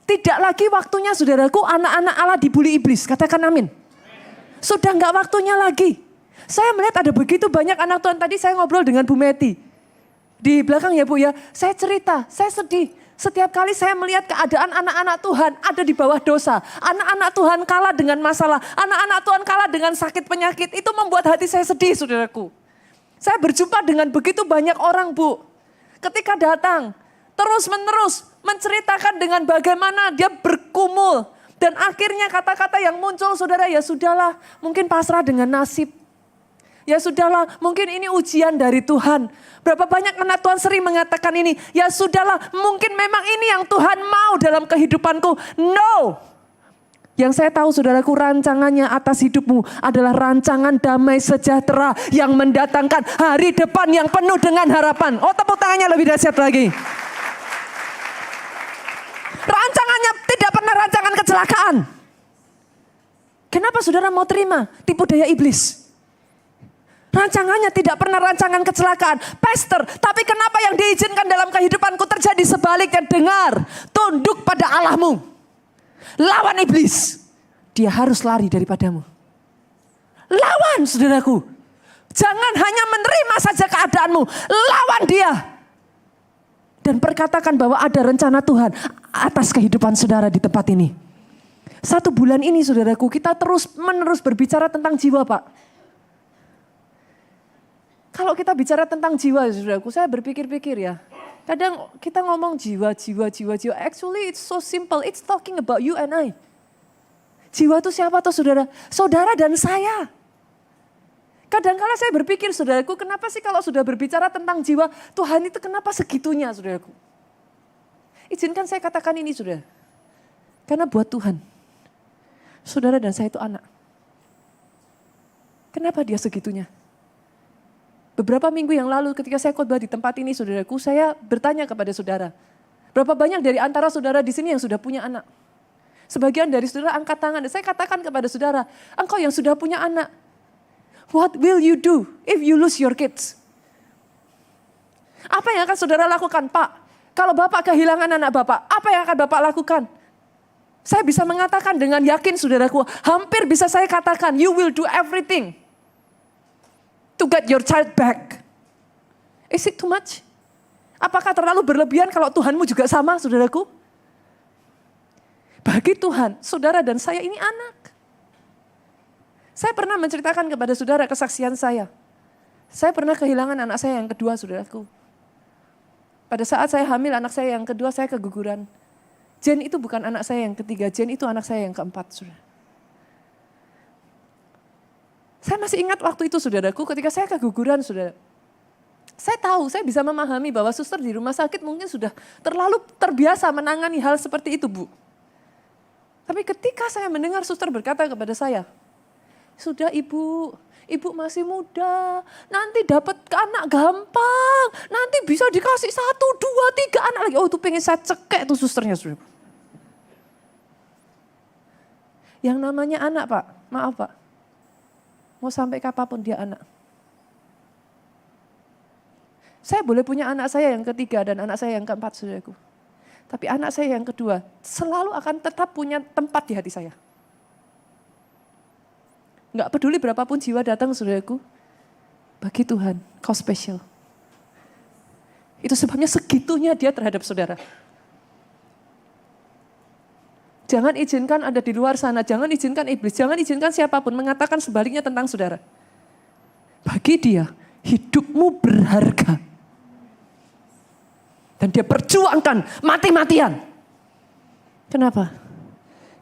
Tidak lagi waktunya saudaraku anak-anak Allah dibully iblis. Katakan amin. Sudah enggak waktunya lagi. Saya melihat ada begitu banyak anak Tuhan. Tadi saya ngobrol dengan Bu Meti. Di belakang ya Bu ya. Saya cerita, saya sedih. Setiap kali saya melihat keadaan anak-anak Tuhan ada di bawah dosa. Anak-anak Tuhan kalah dengan masalah. Anak-anak Tuhan kalah dengan sakit penyakit. Itu membuat hati saya sedih saudaraku. Saya berjumpa dengan begitu banyak orang Bu. Ketika datang terus menerus menceritakan dengan bagaimana dia bergumul. Dan akhirnya kata-kata yang muncul saudara, ya sudahlah mungkin pasrah dengan nasib. Ya sudahlah, mungkin ini ujian dari Tuhan. Berapa banyak anak Tuhan sering mengatakan ini, ya sudahlah, mungkin memang ini yang Tuhan mau dalam kehidupanku. No. Yang saya tahu saudaraku, rancangannya atas hidupmu adalah rancangan damai sejahtera yang mendatangkan hari depan yang penuh dengan harapan. Oh, tepuk tangannya lebih dahsyat lagi. Rancangannya tidak pernah rancangan kecelakaan. Kenapa saudara mau terima tipu daya iblis? Rancangannya tidak pernah rancangan kecelakaan. Pastor, tapi kenapa yang diizinkan dalam kehidupanku terjadi sebaliknya? Dengar, tunduk pada Allahmu. Lawan iblis. Dia harus lari daripadamu. Lawan saudaraku. Jangan hanya menerima saja keadaanmu. Lawan dia. Dan perkatakan bahwa ada rencana Tuhan atas kehidupan saudara di tempat ini. 1 bulan ini saudaraku, kita terus menerus berbicara tentang jiwa Pak. Kalau kita bicara tentang jiwa, saudaraku, saya berpikir-pikir ya. Kadang kita ngomong jiwa. Actually it's so simple, it's talking about you and I. Jiwa itu siapa tuh saudara? Saudara dan saya. Kadang-kala saya berpikir saudaraku, kenapa sih kalau sudah berbicara tentang jiwa, Tuhan itu kenapa segitunya saudaraku? Izinkan saya katakan ini saudara. Karena buat Tuhan, saudara dan saya itu anak. Kenapa dia segitunya? Beberapa minggu yang lalu ketika saya khotbah di tempat ini saudaraku, saya bertanya kepada saudara. Berapa banyak dari antara saudara di sini yang sudah punya anak? Sebagian dari saudara angkat tangan dan saya katakan kepada saudara, engkau yang sudah punya anak, what will you do if you lose your kids? Apa yang akan saudara lakukan Pak? Kalau Bapak kehilangan anak Bapak, apa yang akan Bapak lakukan? Saya bisa mengatakan dengan yakin saudaraku, hampir bisa saya katakan, you will do everything to get your child back. Is it too much? Apakah terlalu berlebihan kalau Tuhanmu juga sama, saudaraku? Bagi Tuhan, saudara dan saya ini anak. Saya pernah menceritakan kepada saudara kesaksian saya. Saya pernah kehilangan anak saya yang kedua, saudaraku. Pada saat saya hamil anak saya yang kedua, saya keguguran. Jen itu bukan anak saya yang ketiga, Jen itu anak saya yang keempat, saudara. Saya masih ingat waktu itu saudaraku ketika saya keguguran saudara. Saya tahu, saya bisa memahami bahwa suster di rumah sakit mungkin sudah terlalu terbiasa menangani hal seperti itu Bu. Tapi ketika saya mendengar suster berkata kepada saya, sudah ibu masih muda, nanti dapat anak gampang, nanti bisa dikasih 1, 2, 3 anak lagi. Oh itu pengen saya cekek tuh susternya saudara. Yang namanya anak Pak, maaf Pak. Mau sampai kapanpun dia anak. Saya boleh punya anak saya yang ketiga dan anak saya yang keempat, saudaraku. Tapi anak saya yang kedua selalu akan tetap punya tempat di hati saya. Enggak peduli berapapun jiwa datang, saudaraku. Bagi Tuhan, kau spesial. Itu sebabnya segitunya dia terhadap saudara. Jangan izinkan ada di luar sana, jangan izinkan iblis, jangan izinkan siapapun mengatakan sebaliknya tentang saudara. Bagi dia, hidupmu berharga. Dan dia perjuangkan mati-matian. Kenapa?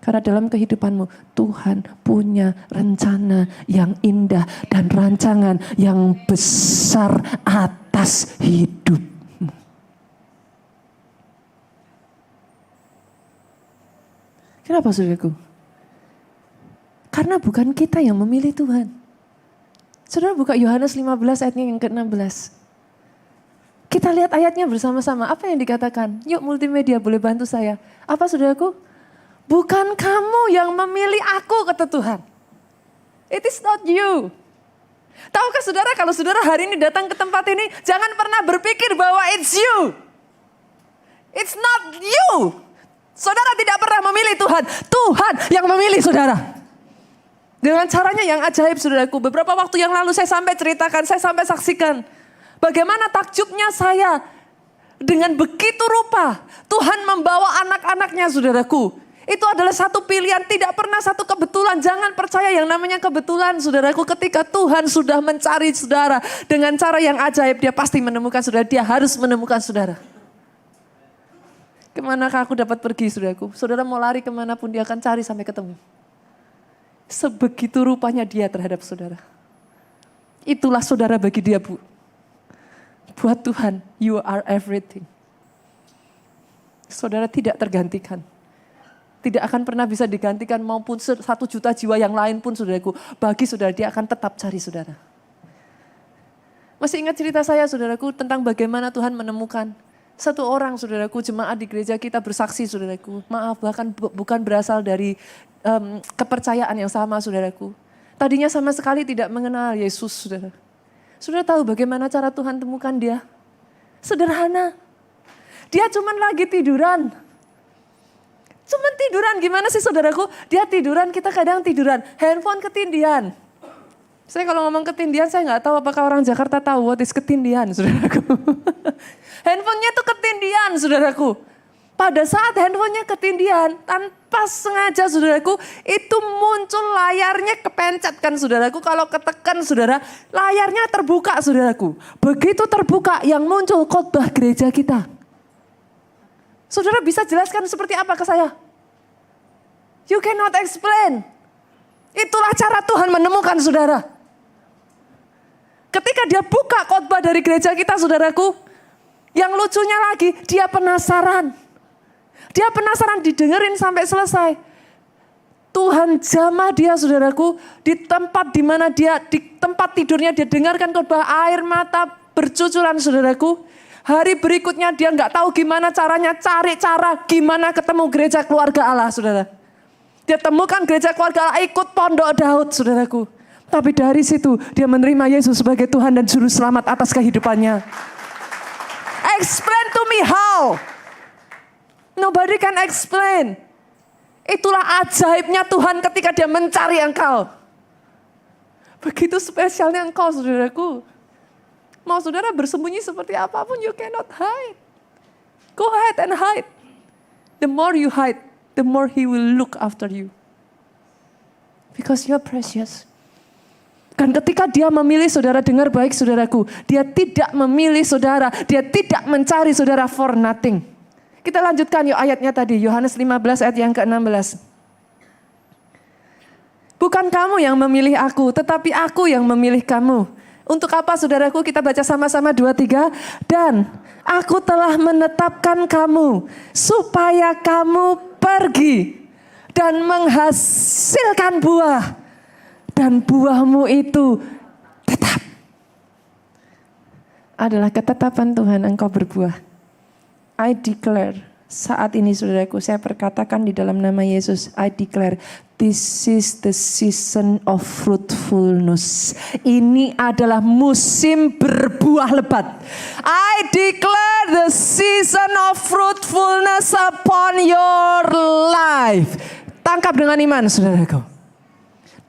Karena dalam kehidupanmu, Tuhan punya rencana yang indah dan rancangan yang besar atas hidup. Kenapa saudaraku? Karena bukan kita yang memilih Tuhan. Saudara buka Yohanes 15 ayatnya yang ke-16. Kita lihat ayatnya bersama-sama. Apa yang dikatakan? Yuk multimedia boleh bantu saya. Apa saudaraku? Bukan kamu yang memilih aku, kata Tuhan. It is not you. Tahukah saudara kalau saudara hari ini datang ke tempat ini, jangan pernah berpikir bahwa it's you. It's not you. Saudara tidak pernah memilih Tuhan. Tuhan yang memilih saudara. Dengan caranya yang ajaib saudaraku. Beberapa waktu yang lalu saya sampai ceritakan, saya sampai saksikan. Bagaimana takjubnya saya. Dengan begitu rupa Tuhan membawa anak-anaknya saudaraku. Itu adalah satu pilihan, tidak pernah satu kebetulan. Jangan percaya yang namanya kebetulan saudaraku. Ketika Tuhan sudah mencari saudara dengan cara yang ajaib, dia pasti menemukan saudara. Dia harus menemukan saudara. Kemanakah aku dapat pergi saudaraku? Saudara mau lari kemanapun dia akan cari sampai ketemu. Sebegitu rupanya dia terhadap saudara. Itulah saudara bagi dia, Bu. Buat Tuhan, you are everything. Saudara tidak tergantikan. Tidak akan pernah bisa digantikan maupun 1 juta jiwa yang lain pun saudaraku. Bagi saudara dia akan tetap cari saudara. Masih ingat cerita saya saudaraku tentang bagaimana Tuhan menemukan satu orang saudaraku jemaat di gereja kita bersaksi saudaraku. Maaf bahkan bukan berasal dari kepercayaan yang sama saudaraku. Tadinya sama sekali tidak mengenal Yesus saudara. Saudara tahu bagaimana cara Tuhan temukan dia? Sederhana. Dia cuman lagi tiduran. Cuman tiduran, gimana sih saudaraku? Dia tiduran, kita kadang tiduran. Handphone ketindihan. Saya kalau ngomong ketindihan, saya nggak tahu apakah orang Jakarta tahu what is ketindihan, saudaraku. Handphonenya tuh ketindihan, saudaraku. Pada saat handphonenya ketindihan, tanpa sengaja, saudaraku, itu muncul layarnya kepencet kan, saudaraku. Kalau ketekan, saudara, layarnya terbuka, saudaraku. Begitu terbuka, yang muncul khotbah gereja kita. Saudara bisa jelaskan seperti apa ke saya? You cannot explain. Itulah cara Tuhan menemukan saudara. Ketika dia buka khotbah dari gereja kita saudaraku. Yang lucunya lagi dia penasaran. Dia penasaran didengerin sampai selesai. Tuhan jamah dia saudaraku. Di tempat di mana dia, di tempat tidurnya dia dengarkan khotbah, air mata bercucuran saudaraku. Hari berikutnya dia nggak tahu gimana caranya, cari cara gimana ketemu gereja keluarga Allah, saudara. Dia temukan gereja keluarga Allah, ikut pondok Daud, saudaraku. Tapi dari situ dia menerima Yesus sebagai Tuhan dan Juru Selamat atas kehidupannya. Explain to me how. Nobody can explain. Itulah ajaibnya Tuhan ketika dia mencari engkau. Begitu spesialnya engkau, saudaraku. Mau saudara bersembunyi seperti apapun, you cannot hide. Go ahead and hide. The more you hide, the more He will look after you. Because you are precious. Dan ketika dia memilih saudara, dengar baik saudaraku. Dia tidak memilih saudara, dia tidak mencari saudara for nothing. Kita lanjutkan yuk ayatnya tadi, Yohanes 15 ayat yang ke-16. Bukan kamu yang memilih aku, tetapi aku yang memilih kamu. Untuk apa saudaraku? Kita baca sama-sama 2-3. Dan aku telah menetapkan kamu supaya kamu pergi dan menghasilkan buah. Dan buahmu itu tetap. Adalah ketetapan Tuhan engkau berbuah. I declare. Saat ini saudaraku, saya perkatakan di dalam nama Yesus, I declare, this is the season of fruitfulness. Ini adalah musim berbuah lebat. I declare the season of fruitfulness upon your life. Tangkap dengan iman, saudaraku.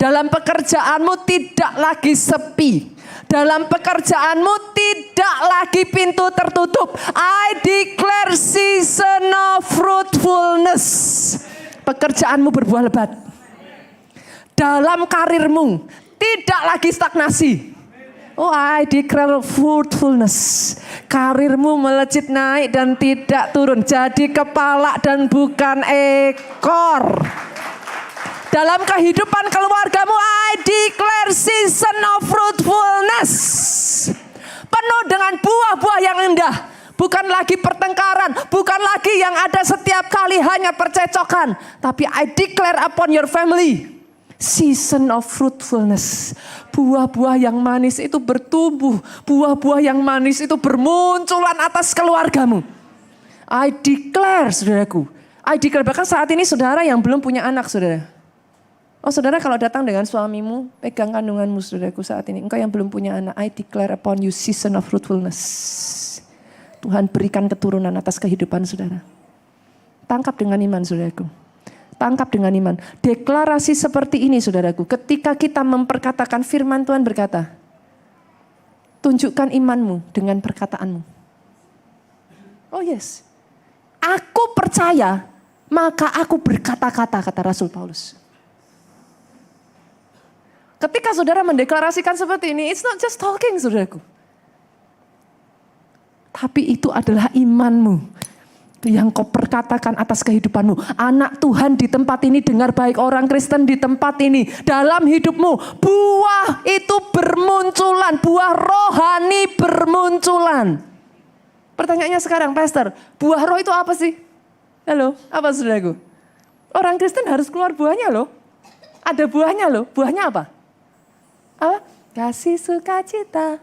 Dalam pekerjaanmu tidak lagi sepi. Dalam pekerjaanmu tidak lagi pintu tertutup. I declare season of fruitfulness. Pekerjaanmu berbuah lebat. Dalam karirmu tidak lagi stagnasi. Oh, I declare fruitfulness. Karirmu melejit naik dan tidak turun. Jadi kepala dan bukan ekor. Dalam kehidupan keluargamu, I declare season of fruitfulness. Penuh dengan buah-buah yang indah. Bukan lagi pertengkaran, bukan lagi yang ada setiap kali hanya percecokan. Tapi I declare upon your family, season of fruitfulness. Buah-buah yang manis itu bertumbuh. Buah-buah yang manis itu bermunculan atas keluargamu. I declare, saudaraku. I declare, bahkan saat ini saudara yang belum punya anak, saudara. Oh saudara, kalau datang dengan suamimu, pegang kandunganmu saudaraku saat ini. Engkau yang belum punya anak, I declare upon you season of fruitfulness. Tuhan berikan keturunan atas kehidupan saudara. Tangkap dengan iman, saudaraku. Tangkap dengan iman. Deklarasi seperti ini, saudaraku. Ketika kita memperkatakan firman Tuhan berkata, tunjukkan imanmu dengan perkataanmu. Oh yes. Aku percaya, maka aku berkata-kata, kata Rasul Paulus. Ketika saudara mendeklarasikan seperti ini, it's not just talking, saudaraku. Tapi itu adalah imanmu yang kau perkatakan atas kehidupanmu. Anak Tuhan di tempat ini, dengar baik orang Kristen di tempat ini. Dalam hidupmu, buah itu bermunculan. Buah rohani bermunculan. Pertanyaannya sekarang, Pastor, buah roh itu apa sih? Halo, apa saudaraku? Orang Kristen harus keluar buahnya loh. Ada buahnya loh. Buahnya apa? Apa? Kasih, sukacita,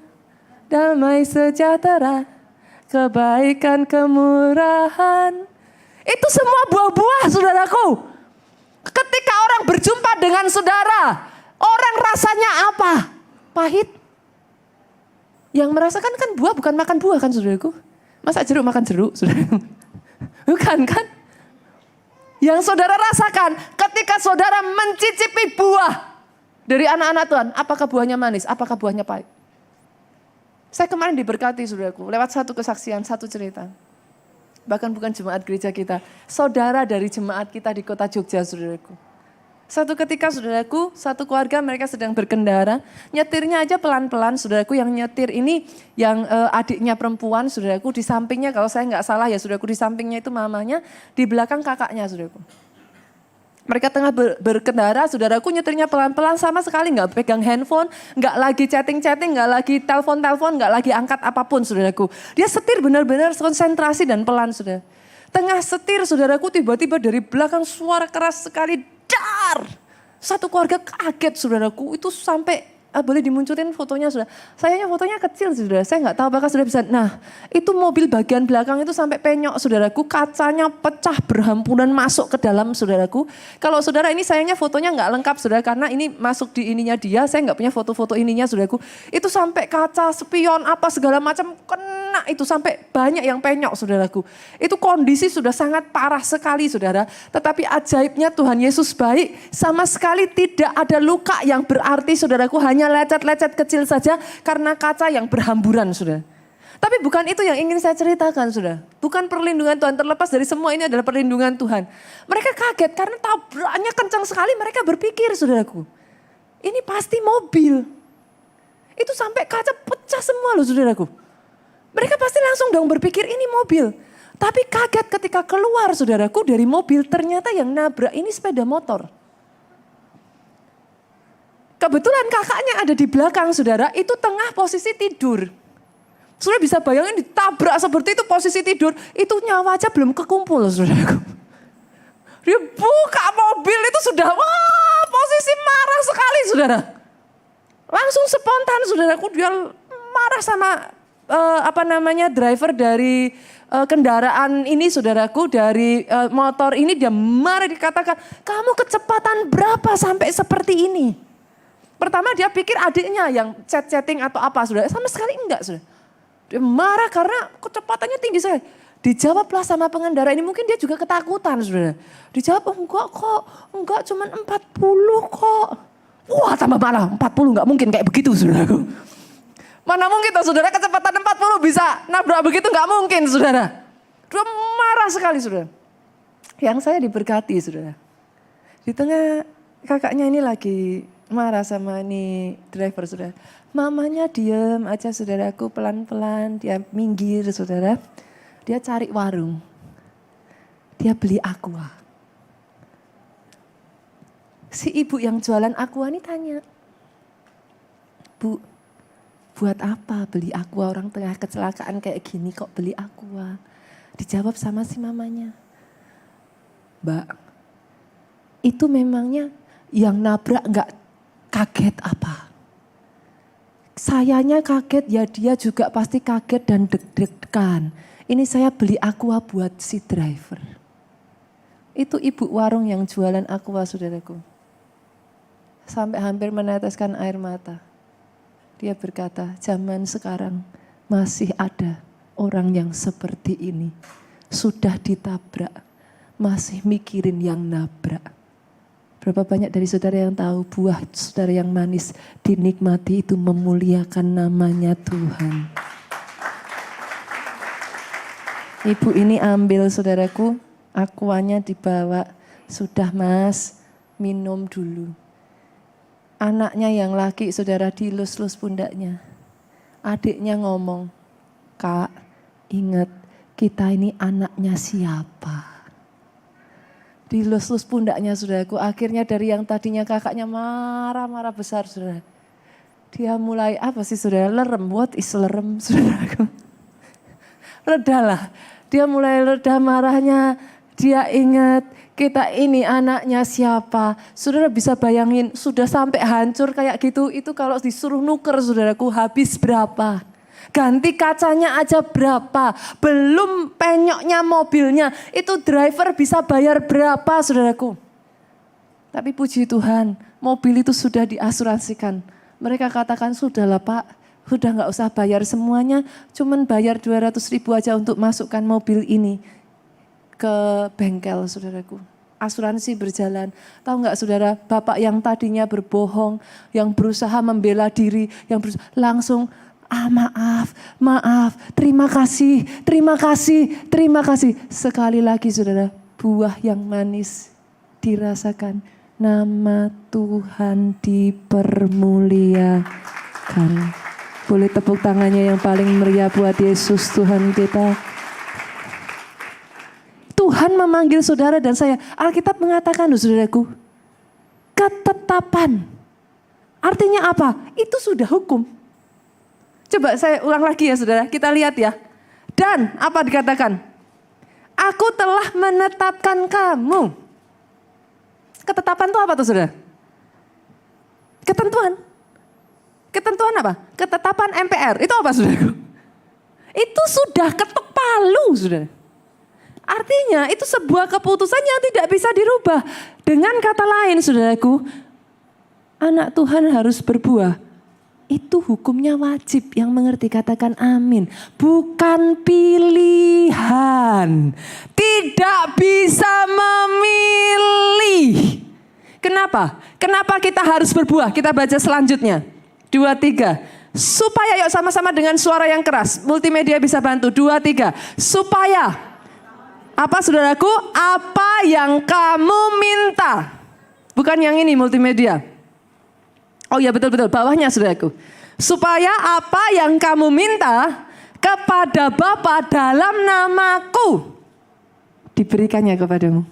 damai sejahtera, kebaikan, kemurahan. Itu semua buah-buah, saudaraku. Ketika orang berjumpa dengan saudara, orang rasanya apa? Pahit. Yang merasakan kan buah bukan makan buah kan, saudaraku. Masa jeruk makan jeruk, saudaraku? Bukan kan? Yang saudara rasakan ketika saudara mencicipi buah dari anak-anak Tuhan, apakah buahnya manis, apakah buahnya pahit? Saya kemarin diberkati, saudaraku, lewat satu kesaksian, satu cerita. Bahkan bukan jemaat gereja kita, saudara dari jemaat kita di kota Jogja, saudaraku. Satu ketika, saudaraku, satu keluarga mereka sedang berkendara, nyetirnya aja pelan-pelan, saudaraku. Yang nyetir ini yang adiknya perempuan, saudaraku, di sampingnya kalau saya nggak salah ya, saudaraku, di sampingnya itu mamanya, di belakang kakaknya, saudaraku. Mereka tengah berkendara, saudaraku, nyetirnya pelan-pelan, sama sekali nggak pegang handphone, nggak lagi chatting-chatting, nggak lagi telepon-telepon, nggak lagi angkat apapun, saudaraku. Dia setir benar-benar konsentrasi dan pelan, saudara. Tengah setir, saudaraku, tiba-tiba dari belakang suara keras sekali, dar! Satu keluarga kaget, saudaraku, itu sampai boleh dimunculin fotonya, saudara. Sayangnya fotonya kecil, saudara. Saya nggak tahu apakah saudara bisa. Nah, itu mobil bagian belakang itu sampai penyok, saudaraku. Kacanya pecah berhamburan masuk ke dalam, saudaraku. Kalau saudara ini sayangnya fotonya nggak lengkap, saudara. Karena ini masuk di ininya dia. Saya nggak punya foto-foto ininya, saudaraku. Itu sampai kaca, spion, apa segala macam kena. Itu sampai banyak yang penyok, saudaraku. Itu kondisi sudah sangat parah sekali, saudara. Tetapi ajaibnya Tuhan Yesus baik. Sama sekali tidak ada luka yang berarti, saudaraku. Hanya lecet-lecet kecil saja karena kaca yang berhamburan, saudara. Tapi bukan itu yang ingin saya ceritakan, saudara. Bukan perlindungan Tuhan, terlepas dari semua ini adalah perlindungan Tuhan. Mereka kaget karena tabraknya kencang sekali, mereka berpikir, saudaraku. Ini pasti mobil. Itu sampai kaca pecah semua loh, saudaraku. Mereka pasti langsung dong berpikir ini mobil. Tapi kaget ketika keluar, saudaraku, dari mobil, ternyata yang nabrak ini sepeda motor. Kebetulan kakaknya ada di belakang, saudara, itu tengah posisi tidur. Saudara bisa bayangin ditabrak seperti itu posisi tidur, itu nyawa aja belum kekumpul, saudaraku. Dia buka mobil itu sudah, wah, posisi marah sekali, saudara. Langsung spontan, saudaraku, dia marah sama driver dari kendaraan ini, saudaraku, dari motor ini. Dia marah, dikatakan, kamu kecepatan berapa sampai seperti ini? Pertama dia pikir adiknya yang chatting atau apa, saudara. Sama sekali enggak, saudara. Dia marah karena kecepatannya tinggi sekali. Dijawablah sama pengendara ini, mungkin dia juga ketakutan, saudara. Dijawab, enggak cuma 40 kok. Wah, tambah marah, 40 enggak mungkin kayak begitu, saudaraku. Mana mungkin tuh, saudara, kecepatan 40 bisa nabrak begitu, enggak mungkin, saudara. Dia marah sekali, saudara. Yang saya diberkati, saudara. Di tengah kakaknya ini lagi marah sama ini driver, saudara. Mamanya diem aja, saudaraku, pelan-pelan. Dia minggir, saudara. Dia cari warung. Dia beli aqua. Si ibu yang jualan aqua ini tanya, Bu, buat apa beli aqua, orang tengah kecelakaan kayak gini kok beli aqua? Dijawab sama si mamanya, Mbak, itu memangnya yang nabrak enggak kaget apa? Sayanya kaget, ya dia juga pasti kaget dan deg-degan. Ini saya beli aqua buat si driver. Itu ibu warung yang jualan aqua, saudaraku. Sampai hampir meneteskan air mata. Dia berkata, zaman sekarang masih ada orang yang seperti ini. Sudah ditabrak, masih mikirin yang nabrak. Berapa banyak dari saudara yang tahu buah saudara yang manis dinikmati itu memuliakan namanya Tuhan. Ibu ini ambil saudaraku, akuanya dibawa. Sudah mas, minum dulu. Anaknya yang laki saudara dilus-lus pundaknya. Adiknya ngomong, Kak ingat kita ini anaknya siapa? Dilus-lus pundaknya saudaraku. Akhirnya dari yang tadinya kakaknya marah-marah besar saudara. Dia mulai apa sih saudara? Lerem. What is lerem saudaraku? Redalah. Dia mulai reda marahnya. Dia ingat kita ini anaknya siapa. Saudara bisa bayangin sudah sampai hancur kayak gitu. Itu kalau disuruh nuker saudaraku habis berapa? Ganti kacanya aja berapa? Belum penyoknya mobilnya. Itu driver bisa bayar berapa saudaraku? Tapi puji Tuhan, mobil itu sudah diasuransikan. Mereka katakan sudahlah Pak, sudah gak usah bayar semuanya. Cuman bayar 200.000 aja untuk masukkan mobil ini ke bengkel saudaraku. Asuransi berjalan. Tahu gak saudara, bapak yang tadinya berbohong, yang berusaha membela diri, yang langsung maaf, terima kasih. Sekali lagi saudara, buah yang manis dirasakan. Nama Tuhan dipermuliakan. Boleh tepuk tangannya yang paling meriah buat Yesus Tuhan kita. Tuhan memanggil saudara dan saya. Alkitab mengatakan saudaraku, ketetapan. Artinya apa? Itu sudah hukum. Coba saya ulang lagi ya saudara, kita lihat ya. Dan apa dikatakan? Aku telah menetapkan kamu. Ketetapan itu apa tuh saudara? Ketentuan. Ketentuan apa? Ketetapan MPR. Itu apa saudaraku? Itu sudah ketok palu saudara. Artinya itu sebuah keputusan yang tidak bisa dirubah. Dengan kata lain saudaraku, anak Tuhan harus berbuah. Itu hukumnya wajib, yang mengerti katakan amin. Bukan pilihan. Tidak bisa memilih. Kenapa? Kenapa kita harus berbuah? Kita baca selanjutnya. 2, 3. Supaya, yuk sama-sama dengan suara yang keras. Multimedia bisa bantu. 2, 3. Supaya, apa saudaraku? Apa yang kamu minta. Bukan yang ini multimedia. Oh ya betul-betul, bawahnya saudaraku. Supaya apa yang kamu minta kepada Bapa dalam namaku diberikannya kepadamu.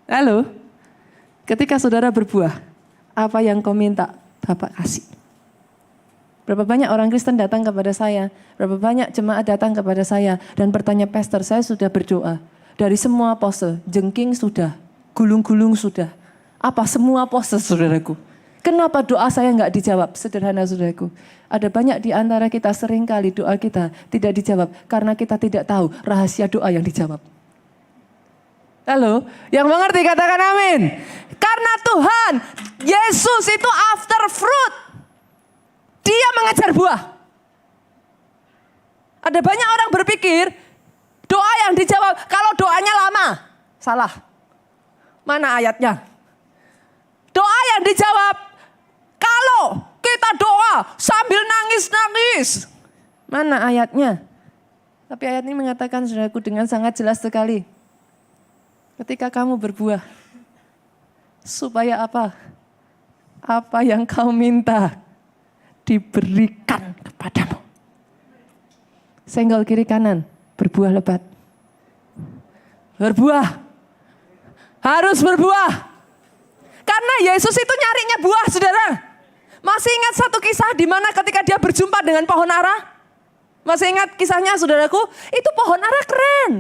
Halo, ketika saudara berbuah, apa yang kau minta Bapa kasih. Berapa banyak orang Kristen datang kepada saya, berapa banyak jemaat datang kepada saya dan bertanya, Pastor saya sudah berdoa. Dari semua pose, jengking sudah, gulung-gulung sudah. Apa semua pose saudaraku. Kenapa doa saya enggak dijawab? Sederhana saudaraku. Ada banyak di antara kita seringkali doa kita tidak dijawab. Karena kita tidak tahu rahasia doa yang dijawab. Halo, yang mengerti katakan amin. Karena Tuhan, Yesus itu after fruit. Dia mengejar buah. Ada banyak orang berpikir doa yang dijawab kalau doanya lama. Salah. Mana ayatnya? Doa yang dijawab kalau kita doa sambil nangis-nangis. Mana ayatnya? Tapi ayat ini mengatakan saudaraku dengan sangat jelas sekali. Ketika kamu berbuah, supaya apa? Apa yang kau minta diberikan kepadamu. Senggol kiri kanan, berbuah lebat. Berbuah. Harus berbuah. Karena Yesus itu nyarinya buah, saudara. Masih ingat satu kisah di mana ketika dia berjumpa dengan pohon ara? Masih ingat kisahnya, saudaraku? Itu pohon ara keren.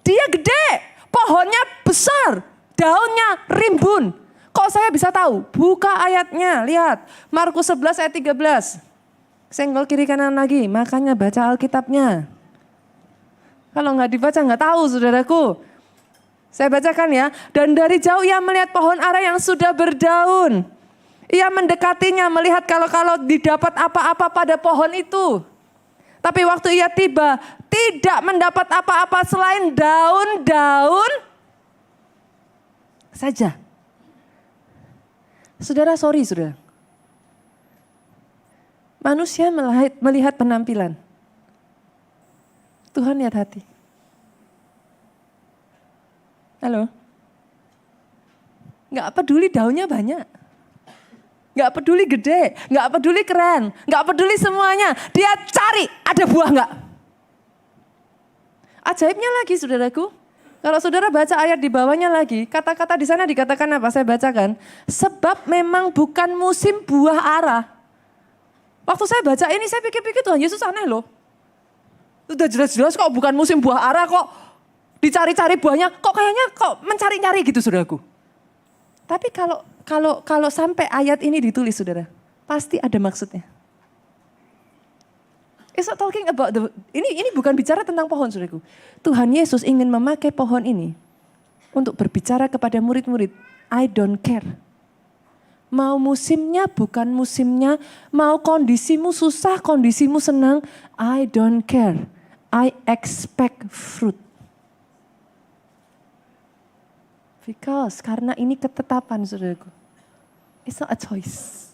Dia gede, pohonnya besar, daunnya rimbun. Kok saya bisa tahu? Buka ayatnya, lihat. Markus 11 ayat 13. Senggol kiri kanan lagi, makanya baca Alkitabnya. Kalau nggak dibaca nggak tahu, saudaraku. Saya bacakan ya. Dan dari jauh ia melihat pohon ara yang sudah berdaun. Ia mendekatinya melihat kalau didapat apa-apa pada pohon itu. Tapi waktu ia tiba, tidak mendapat apa-apa selain daun-daun saja. Saudara, sorry saudara. Manusia melihat penampilan. Tuhan lihat hati. Halo? Gak peduli daunnya banyak. Gak peduli gede, gak peduli keren, gak peduli semuanya. Dia cari ada buah gak? Ajaibnya lagi saudaraku. Kalau saudara baca ayat di bawahnya lagi, kata-kata di sana dikatakan apa? Saya bacakan. Sebab memang bukan musim buah ara. Waktu saya baca ini saya pikir-pikir Tuhan Yesus aneh loh. Udah jelas-jelas kok bukan musim buah ara kok dicari-cari buahnya. Kok kayaknya kok mencari-cari gitu saudaraku. Tapi kalau sampai ayat ini ditulis saudara, pasti ada maksudnya. It's not talking about ini bukan bicara tentang pohon saudaraku. Tuhan Yesus ingin memakai pohon ini untuk berbicara kepada murid-murid. I don't care. Mau musimnya bukan musimnya, mau kondisimu susah, kondisimu senang, I don't care. I expect fruit. Because karena ini ketetapan saudaraku. It's not a choice.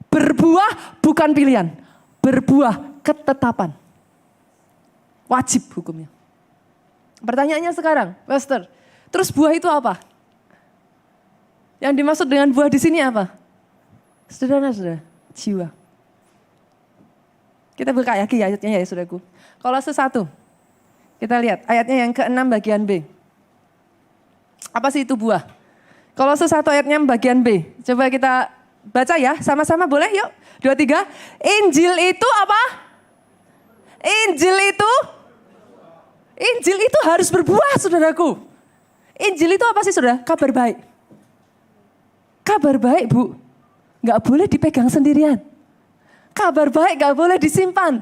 Berbuah bukan pilihan. Berbuah ketetapan. Wajib hukumnya. Pertanyaannya sekarang, Pastor. Terus buah itu apa? Yang dimaksud dengan buah di sini apa? Saudara, jiwa. Kita buka lagi ayatnya ya saudaraku. Kolose 1. Kita lihat ayatnya yang ke-6 bagian B. Apa sih itu buah? Kolose 1 ayatnya bagian B. Coba kita baca ya, sama-sama boleh yuk. 2, 3. Injil itu apa? Injil itu harus berbuah saudaraku. Injil itu apa sih saudara? Kabar baik. Kabar baik bu. Gak boleh dipegang sendirian. Kabar baik gak boleh disimpan.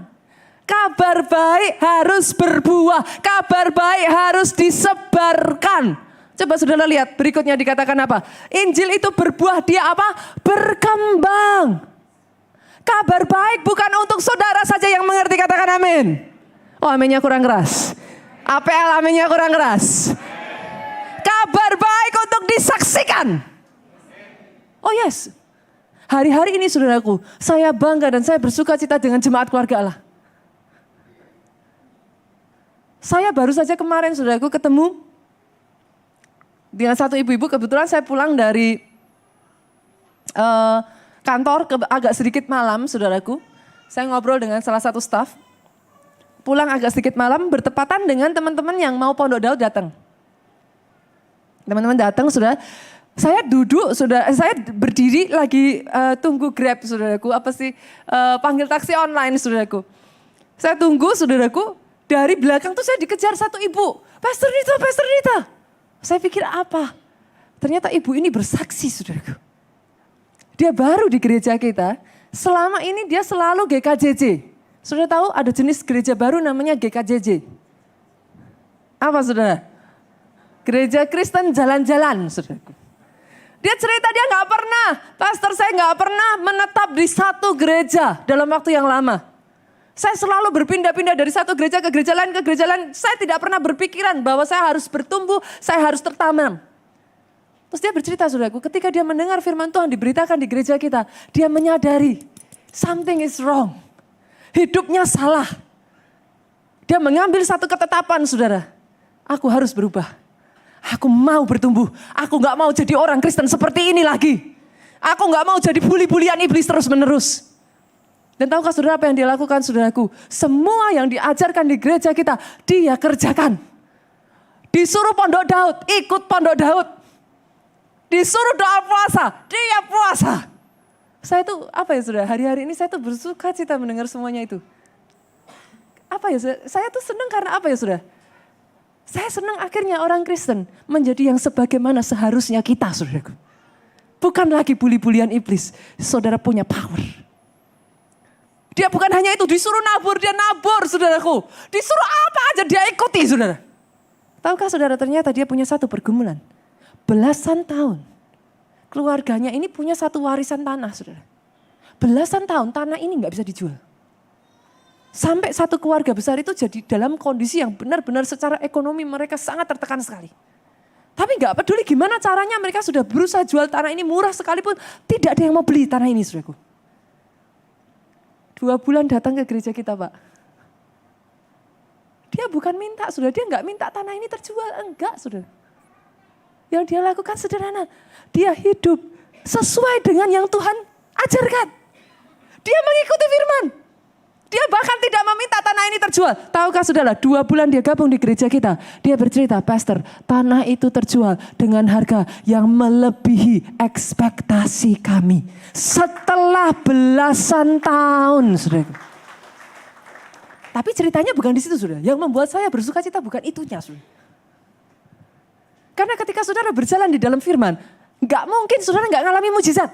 Kabar baik harus berbuah. Kabar baik harus disebarkan. Coba saudara lihat berikutnya dikatakan apa? Injil itu berbuah, dia apa? Berkembang. Kabar baik bukan untuk saudara saja yang mengerti, katakan amin. Oh aminnya kurang keras. APL aminnya kurang keras. Kabar baik untuk disaksikan. Oh yes. Hari-hari ini saudaraku, saya bangga dan saya bersuka cita dengan jemaat keluarga Allah. Saya baru saja kemarin saudaraku ketemu dengan satu ibu-ibu, kebetulan saya pulang dari kantor agak sedikit malam saudaraku. Saya ngobrol dengan salah satu staf. Pulang agak sedikit malam bertepatan dengan teman-teman yang mau Pondok Daud datang. Teman-teman datang saudara. Saya duduk saya berdiri lagi tunggu Grab saudaraku. Apa sih panggil taksi online saudaraku. Saya tunggu saudaraku. Dari belakang tuh saya dikejar satu ibu. Pastor Nita. Saya pikir apa? Ternyata ibu ini bersaksi saudaraku. Dia baru di gereja kita, selama ini dia selalu GKJJ. Saudara tahu ada jenis gereja baru namanya GKJJ. Apa saudara? Gereja Kristen jalan-jalan saudaraku. Dia cerita dia gak pernah, pastor saya gak pernah menetap di satu gereja dalam waktu yang lama. Saya selalu berpindah-pindah dari satu gereja ke gereja lain, Saya tidak pernah berpikiran bahwa saya harus bertumbuh, saya harus tertanam. Terus dia bercerita saudaraku, ketika dia mendengar firman Tuhan diberitakan di gereja kita, dia menyadari something is wrong. Hidupnya salah. Dia mengambil satu ketetapan saudara, aku harus berubah. Aku mau bertumbuh, aku gak mau jadi orang Kristen seperti ini lagi. Aku gak mau jadi buli-bulian iblis terus menerus. Dan tahukah saudara apa yang dia lakukan saudaraku? Semua yang diajarkan di gereja kita, dia kerjakan. Disuruh Pondok Daud, ikut Pondok Daud. Disuruh doa puasa, dia puasa. Saya tuh apa ya saudara, hari-hari ini saya tuh bersuka cita mendengar semuanya itu. Apa ya saudara, saya tuh senang karena apa ya saudara? Saya senang akhirnya orang Kristen menjadi yang sebagaimana seharusnya kita saudaraku. Bukan lagi buli-bulian iblis, saudara punya power. Dia bukan hanya itu, disuruh nabur, dia nabur saudaraku. Disuruh apa aja dia ikuti saudara. Tahukah saudara ternyata dia punya satu pergumulan. Belasan tahun. Keluarganya ini punya satu warisan tanah saudara. Belasan tahun tanah ini gak bisa dijual. Sampai satu keluarga besar itu jadi dalam kondisi yang benar-benar secara ekonomi mereka sangat tertekan sekali. Tapi gak peduli gimana caranya mereka sudah berusaha jual tanah ini murah sekalipun tidak ada yang mau beli tanah ini saudaraku. 2 bulan datang ke gereja kita Pak. Dia bukan minta saudara, dia gak minta tanah ini terjual, enggak saudara. Yang dia lakukan sederhana, dia hidup sesuai dengan yang Tuhan ajarkan. Dia mengikuti firman. Dia bahkan tidak meminta tanah ini terjual. Tahukah saudara, 2 bulan dia gabung di gereja kita. Dia bercerita, Pastor, tanah itu terjual dengan harga yang melebihi ekspektasi kami. Setelah belasan tahun, saudara. Tapi ceritanya bukan di situ, saudara. Yang membuat saya bersuka cita bukan itunya, saudara. Karena ketika saudara berjalan di dalam firman, gak mungkin saudara gak ngalami mujizat.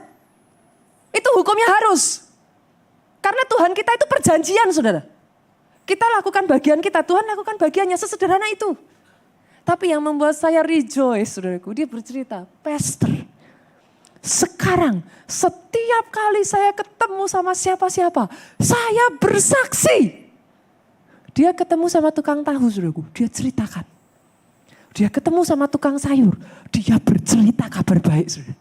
Itu hukumnya harus. Karena Tuhan kita itu perjanjian saudara. Kita lakukan bagian kita, Tuhan lakukan bagiannya, sesederhana itu. Tapi yang membuat saya rejoice saudaraku, dia bercerita, Pastor, sekarang setiap kali saya ketemu sama siapa-siapa, saya bersaksi. Dia ketemu sama tukang tahu saudaraku, dia ceritakan. Dia ketemu sama tukang sayur, dia bercerita kabar baik saudara.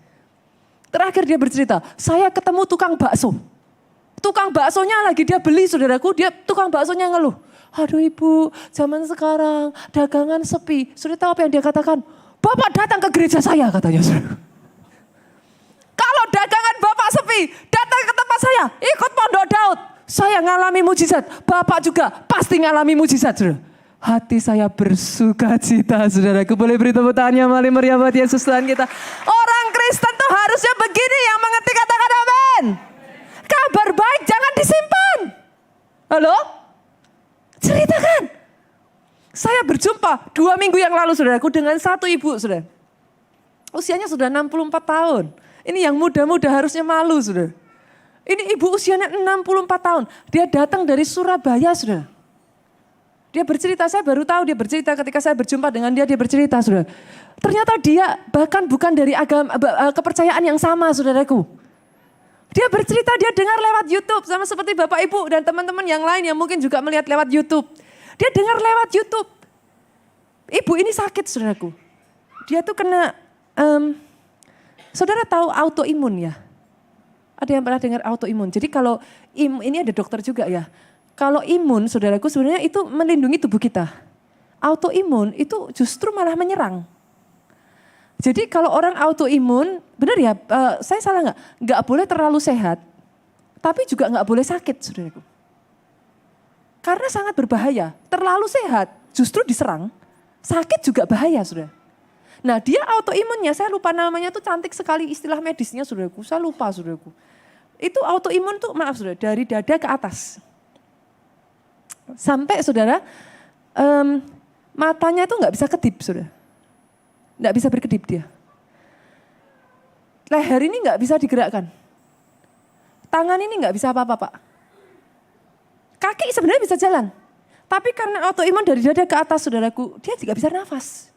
Terakhir dia bercerita, saya ketemu tukang bakso. Tukang baksonya lagi dia beli saudaraku, tukang baksonya ngeluh. Aduh ibu, zaman sekarang dagangan sepi. Sudah tahu apa yang dia katakan? Bapak datang ke gereja saya katanya saudara. Kalau dagangan bapak sepi, datang ke tempat saya, ikut pondok Daud. Saya ngalami mujizat, bapak juga pasti ngalami mujizat saudara. Hati saya bersuka cita saudaraku. Boleh beri tepuk tangan yang paling meriah buat Yesus Tuhan kita. Orang Kristen tuh harusnya begini, yang mengerti katakan amin. Kabar baik jangan disimpan. Halo? Ceritakan. Saya berjumpa 2 minggu yang lalu saudaraku dengan satu ibu saudara. Usianya sudah 64 tahun. Ini yang muda-muda harusnya malu saudara. Ini ibu usianya 64 tahun. Dia datang dari Surabaya saudara. Dia bercerita, saya baru tahu dia bercerita ketika saya berjumpa dengan dia bercerita saudara. Ternyata dia bahkan bukan dari agama kepercayaan yang sama saudaraku. Dia bercerita, dia dengar lewat YouTube sama seperti Bapak Ibu dan teman-teman yang lain yang mungkin juga melihat lewat YouTube. Dia dengar lewat YouTube. Ibu ini sakit saudaraku. Dia tuh kena, saudara tahu autoimun ya? Ada yang pernah dengar autoimun? Jadi kalau ini ada dokter juga ya. Kalau imun saudaraku sebenarnya itu melindungi tubuh kita. Autoimun itu justru malah menyerang. Jadi kalau orang autoimun, benar ya, saya salah nggak? Nggak boleh terlalu sehat, tapi juga nggak boleh sakit, saudaraku. Karena sangat berbahaya. Terlalu sehat, justru diserang. Sakit juga bahaya, saudara. Nah dia autoimunnya, saya lupa namanya tuh cantik sekali istilah medisnya, saudaraku. Saya lupa, saudaraku. Itu autoimun tuh, maaf saudara, dari dada ke atas. Sampai saudara, matanya tuh nggak bisa kedip, saudara. Nggak bisa berkedip dia. Leher ini nggak bisa digerakkan. Tangan ini nggak bisa apa-apa Pak. Kaki sebenarnya bisa jalan. Tapi karena autoimun dari dada ke atas saudaraku, dia juga bisa nafas.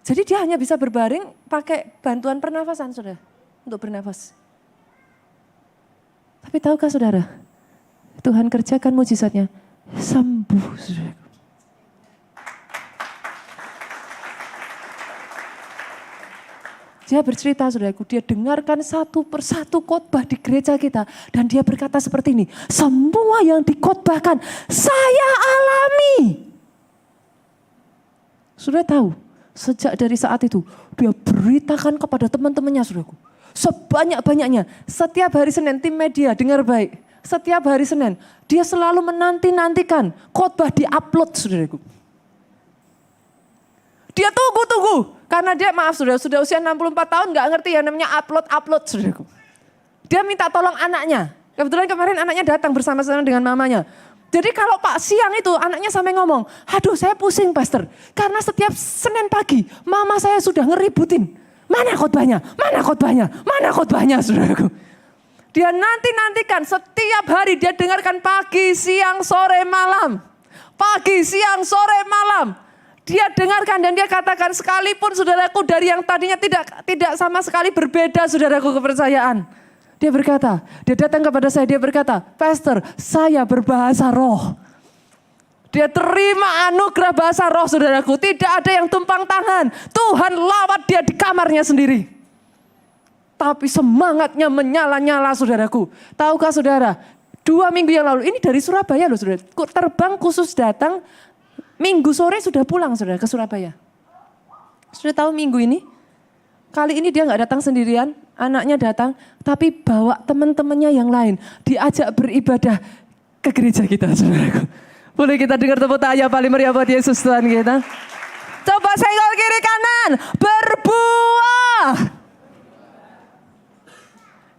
Jadi dia hanya bisa berbaring pakai bantuan pernafasan saudara. Untuk bernafas. Tapi tahukah saudara, Tuhan kerjakan mujizatnya, sembuh saudaraku. Dia bercerita saudaraku, dia dengarkan satu persatu khotbah di gereja kita. Dan dia berkata seperti ini, semua yang dikhotbahkan saya alami. Sudah tahu, sejak dari saat itu dia beritakan kepada teman-temannya saudaraku. Sebanyak-banyaknya, setiap hari Senin tim media dengar baik. Setiap hari Senin dia selalu menanti-nantikan khotbah di-upload saudaraku. Dia tunggu-tunggu. Karena dia maaf sudah usia 64 tahun gak ngerti yang namanya upload saudaraku. Dia minta tolong anaknya. Kebetulan kemarin anaknya datang bersama-sama dengan mamanya. Jadi kalau Pak siang itu anaknya sampai ngomong, aduh saya pusing Pastor. Karena setiap Senin pagi mama saya sudah ngeributin. Mana khotbahnya, mana khotbahnya, mana khotbahnya saudaraku. Dia nanti-nantikan setiap hari dia dengarkan pagi, siang, sore, malam. Pagi, siang, sore, malam. Dia dengarkan dan dia katakan sekalipun saudaraku dari yang tadinya tidak sama sekali berbeda saudaraku kepercayaan. Dia datang kepada saya, dia berkata, Pastor, saya berbahasa roh. Dia terima anugerah bahasa roh, saudaraku. Tidak ada yang tumpang tangan. Tuhan lawat dia di kamarnya sendiri. Tapi semangatnya menyala-nyala, saudaraku. Tahukah saudara, 2 minggu yang lalu, ini dari Surabaya loh saudara. Terbang khusus datang, minggu sore sudah pulang saudara ke Surabaya. Sudah tahu minggu ini? Kali ini dia gak datang sendirian, anaknya datang. Tapi bawa teman-temannya yang lain. Diajak beribadah ke gereja kita, saudaraku. Boleh kita dengar tepuk tangan paling meriah buat Yesus Tuhan kita. Coba senggol kiri kanan. Berbuah.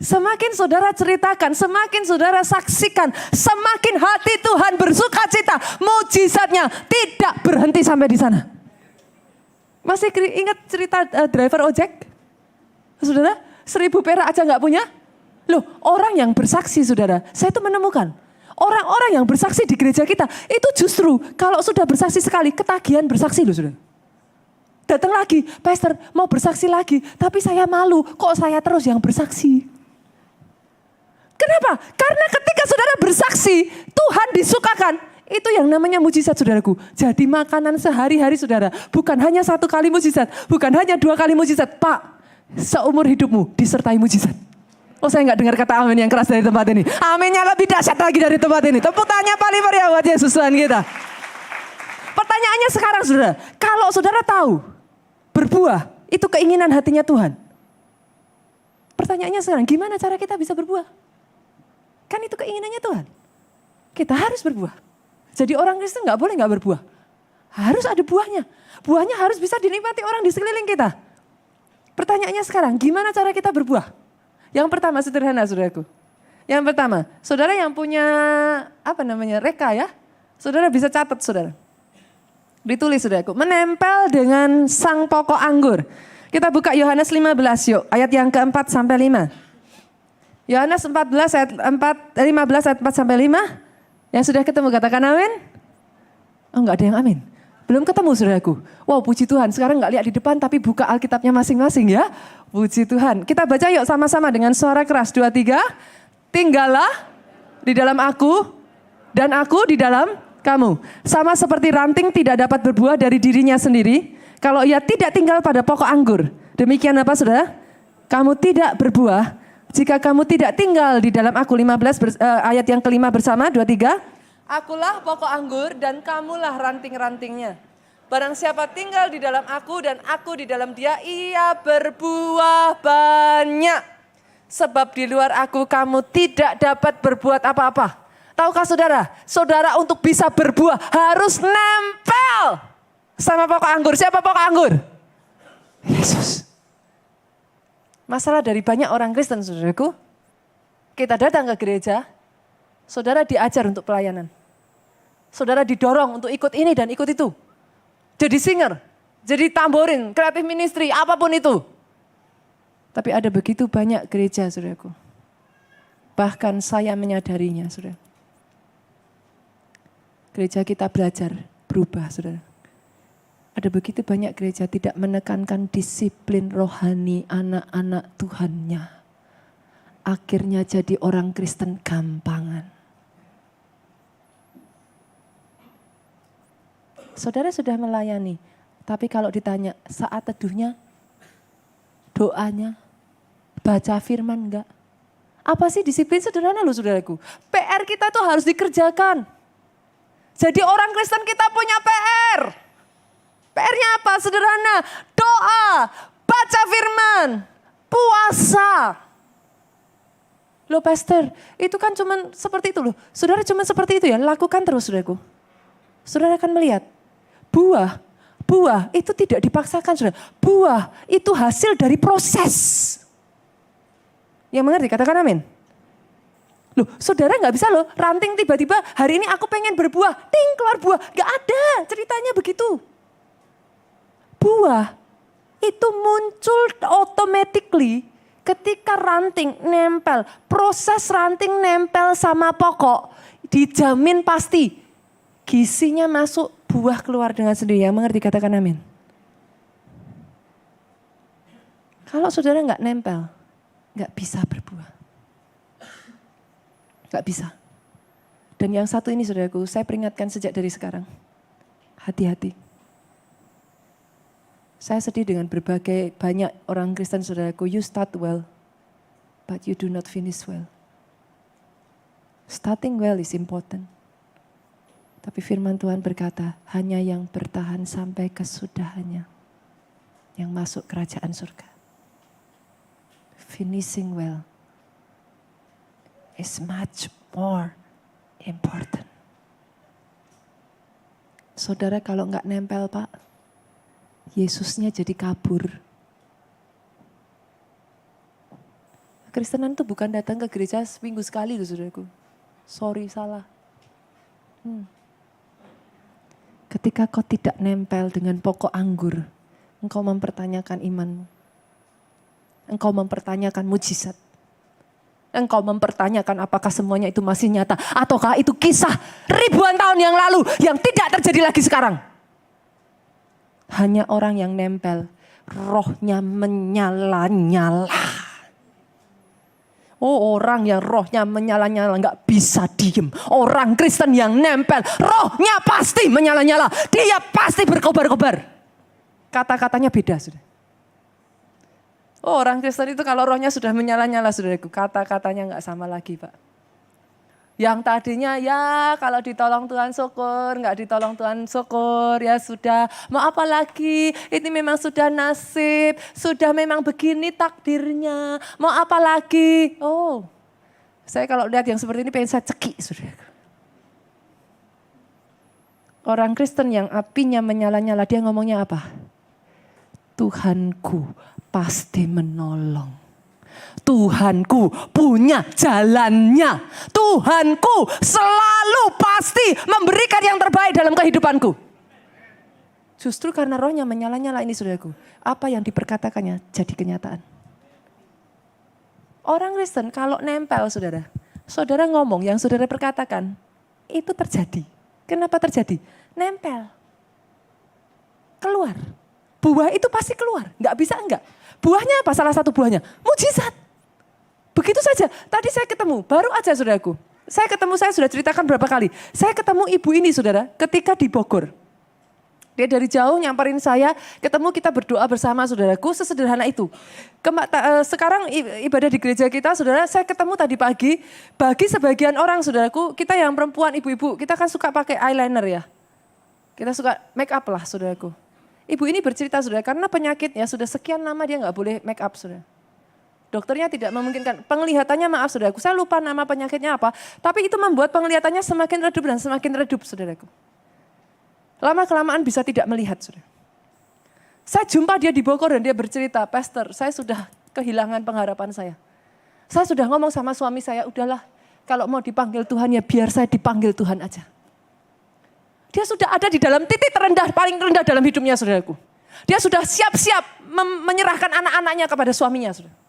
Semakin saudara ceritakan, semakin saudara saksikan, semakin hati Tuhan bersuka cita. Mujizatnya tidak berhenti sampai di sana. Masih ingat cerita driver ojek? Saudara, 1.000 perak aja gak punya? Loh, orang yang bersaksi saudara, saya itu menemukan. Orang-orang yang bersaksi di gereja kita, itu justru kalau sudah bersaksi sekali, ketagihan bersaksi loh saudara. Datang lagi, Pastor mau bersaksi lagi, tapi saya malu, kok saya terus yang bersaksi. Kenapa? Karena ketika saudara bersaksi, Tuhan disukakan. Itu yang namanya mujizat saudaraku. Jadi makanan sehari-hari saudara, bukan hanya 1 kali mujizat, bukan hanya 2 kali mujizat. Pak, seumur hidupmu disertai mujizat. Oh saya nggak dengar kata amin yang keras dari tempat ini. Aminnya lebih dahsyat lagi dari tempat ini. Tepuk tangannya paling meriah buat Yesus Tuhan kita. Pertanyaannya sekarang saudara. Kalau saudara tahu berbuah itu keinginan hatinya Tuhan. Pertanyaannya sekarang gimana cara kita bisa berbuah? Kan itu keinginannya Tuhan. Kita harus berbuah. Jadi orang Kristen nggak boleh nggak berbuah. Harus ada buahnya. Buahnya harus bisa dinikmati orang di sekeliling kita. Pertanyaannya sekarang gimana cara kita berbuah? Yang pertama sederhana saudaraku. Yang pertama, saudara yang punya reka ya. Saudara bisa catat saudara. Ditulis saudaraku. Menempel dengan sang pokok anggur. Kita buka Yohanes 15 yuk. Ayat yang keempat sampai 5. Yohanes 14 ayat 15 ayat 4 sampai 5. Yang sudah ketemu katakan amin. Oh enggak ada yang amin. Belum ketemu saudaraku. Wow puji Tuhan sekarang gak lihat di depan tapi buka Alkitabnya masing-masing ya. Puji Tuhan. Kita baca yuk sama-sama dengan suara keras. 2, 3. Tinggallah di dalam aku dan aku di dalam kamu. Sama seperti ranting tidak dapat berbuah dari dirinya sendiri. Kalau ia tidak tinggal pada pokok anggur. Demikian apa saudara? Kamu tidak berbuah. Jika kamu tidak tinggal di dalam aku. 15 ayat yang kelima bersama. 2, 3. Akulah pokok anggur dan kamulah ranting-rantingnya. Barang siapa tinggal di dalam aku dan aku di dalam dia, ia berbuah banyak. Sebab di luar aku kamu tidak dapat berbuat apa-apa. Tahukah saudara? Saudara untuk bisa berbuah harus nempel sama pokok anggur. Siapa pokok anggur? Yesus. Masalah dari banyak orang Kristen saudaraku. Kita datang ke gereja, saudara diajar untuk pelayanan. Saudara didorong untuk ikut ini dan ikut itu. Jadi singer, jadi tamborin, kreatif ministry, apapun itu. Tapi ada begitu banyak gereja, saudaraku. Bahkan saya menyadarinya, saudara. Gereja kita belajar berubah, saudara. Ada begitu banyak gereja tidak menekankan disiplin rohani anak-anak Tuhannya. Akhirnya jadi orang Kristen gampangan. Saudara sudah melayani, tapi kalau ditanya saat teduhnya, doanya, baca firman enggak? Apa sih disiplin? Sederhana loh saudaraku. PR kita tuh harus dikerjakan. Jadi orang Kristen kita punya PR. PR-nya apa? Sederhana, doa, baca firman, puasa. Loh pastor, itu kan cuman seperti itu loh. Saudara cuman seperti itu ya, lakukan terus saudaraku. Saudara akan melihat. Buah itu tidak dipaksakan saudara. Buah itu hasil dari proses. Yang mengerti katakan amin. Loh saudara gak bisa loh ranting tiba-tiba hari ini aku pengen berbuah. Ting keluar buah. Gak ada ceritanya begitu. Buah itu muncul automatically ketika ranting nempel. Proses ranting nempel sama pokok dijamin pasti. Gisinya masuk, buah keluar dengan sendiri. Yang mengerti katakan amin. Kalau saudara gak nempel, gak bisa berbuah. Gak bisa. Dan yang satu ini saudaraku, saya peringatkan sejak dari sekarang. Hati-hati. Saya sedih dengan banyak orang Kristen saudaraku, you start well, but you do not finish well. Starting well is important. Tapi firman Tuhan berkata, hanya yang bertahan sampai kesudahannya yang masuk kerajaan surga. Finishing well is much more important. Saudara kalau nggak nempel Pak, Yesusnya jadi kabur. Kristenan itu bukan datang ke gereja seminggu sekali loh saudaraku. Sorry salah. Ketika kau tidak nempel dengan pokok anggur, engkau mempertanyakan imanmu. Engkau mempertanyakan mujizat. Engkau mempertanyakan apakah semuanya itu masih nyata. Ataukah itu kisah ribuan tahun yang lalu yang tidak terjadi lagi sekarang. Hanya orang yang nempel, rohnya menyala-nyala. Oh, orang yang rohnya menyala-nyala gak bisa diem. Orang Kristen yang nempel, rohnya pasti menyala-nyala. Dia pasti berkobar-kobar. Kata-katanya beda sudah. Oh, orang Kristen itu kalau rohnya sudah menyala-nyala saudaraku, kata-katanya gak sama lagi Pak. Yang tadinya ya kalau ditolong Tuhan syukur, gak ditolong Tuhan syukur, ya sudah. Mau apa lagi, ini memang sudah nasib, sudah memang begini takdirnya. Mau apa lagi, oh saya kalau lihat yang seperti ini pengen saya cekik saudara. Orang Kristen yang apinya menyala-nyala, dia ngomongnya apa? Tuhanku pasti menolong. Tuhanku punya jalannya. Tuhanku selalu pasti memberikan yang terbaik dalam kehidupanku. Justru karena rohnya menyala-nyala ini saudaraku. Apa yang diperkatakannya jadi kenyataan. Orang Kristen kalau nempel saudara. Saudara ngomong yang saudara perkatakan. Itu terjadi. Kenapa terjadi? Nempel. Keluar. Buah itu pasti keluar. Enggak bisa enggak. Buahnya apa? Salah satu buahnya. Mujizat. Begitu saja, tadi saya ketemu, baru aja saudaraku. Saya sudah ceritakan berapa kali. Saya ketemu ibu ini saudara, ketika di Bogor. Dia dari jauh nyamperin saya, ketemu kita berdoa bersama saudaraku, sesederhana itu. Sekarang ibadah di gereja kita saudara, saya ketemu tadi pagi, bagi sebagian orang saudaraku, kita yang perempuan ibu-ibu, kita kan suka pakai eyeliner ya. Kita suka make up lah saudaraku. Ibu ini bercerita saudara, karena penyakitnya sudah sekian lama dia gak boleh make up saudara. Dokternya tidak memungkinkan, penglihatannya maaf saudaraku, saya lupa nama penyakitnya apa, tapi itu membuat penglihatannya semakin redup dan semakin redup saudaraku. Lama-kelamaan bisa tidak melihat saudara. Saya jumpa dia di Bogor dan dia bercerita, Pastor saya sudah kehilangan pengharapan saya. Saya sudah ngomong sama suami saya, udahlah kalau mau dipanggil Tuhan ya biar saya dipanggil Tuhan aja. Dia sudah ada di dalam titik terendah, paling rendah dalam hidupnya saudaraku. Dia sudah siap-siap menyerahkan anak-anaknya kepada suaminya saudara.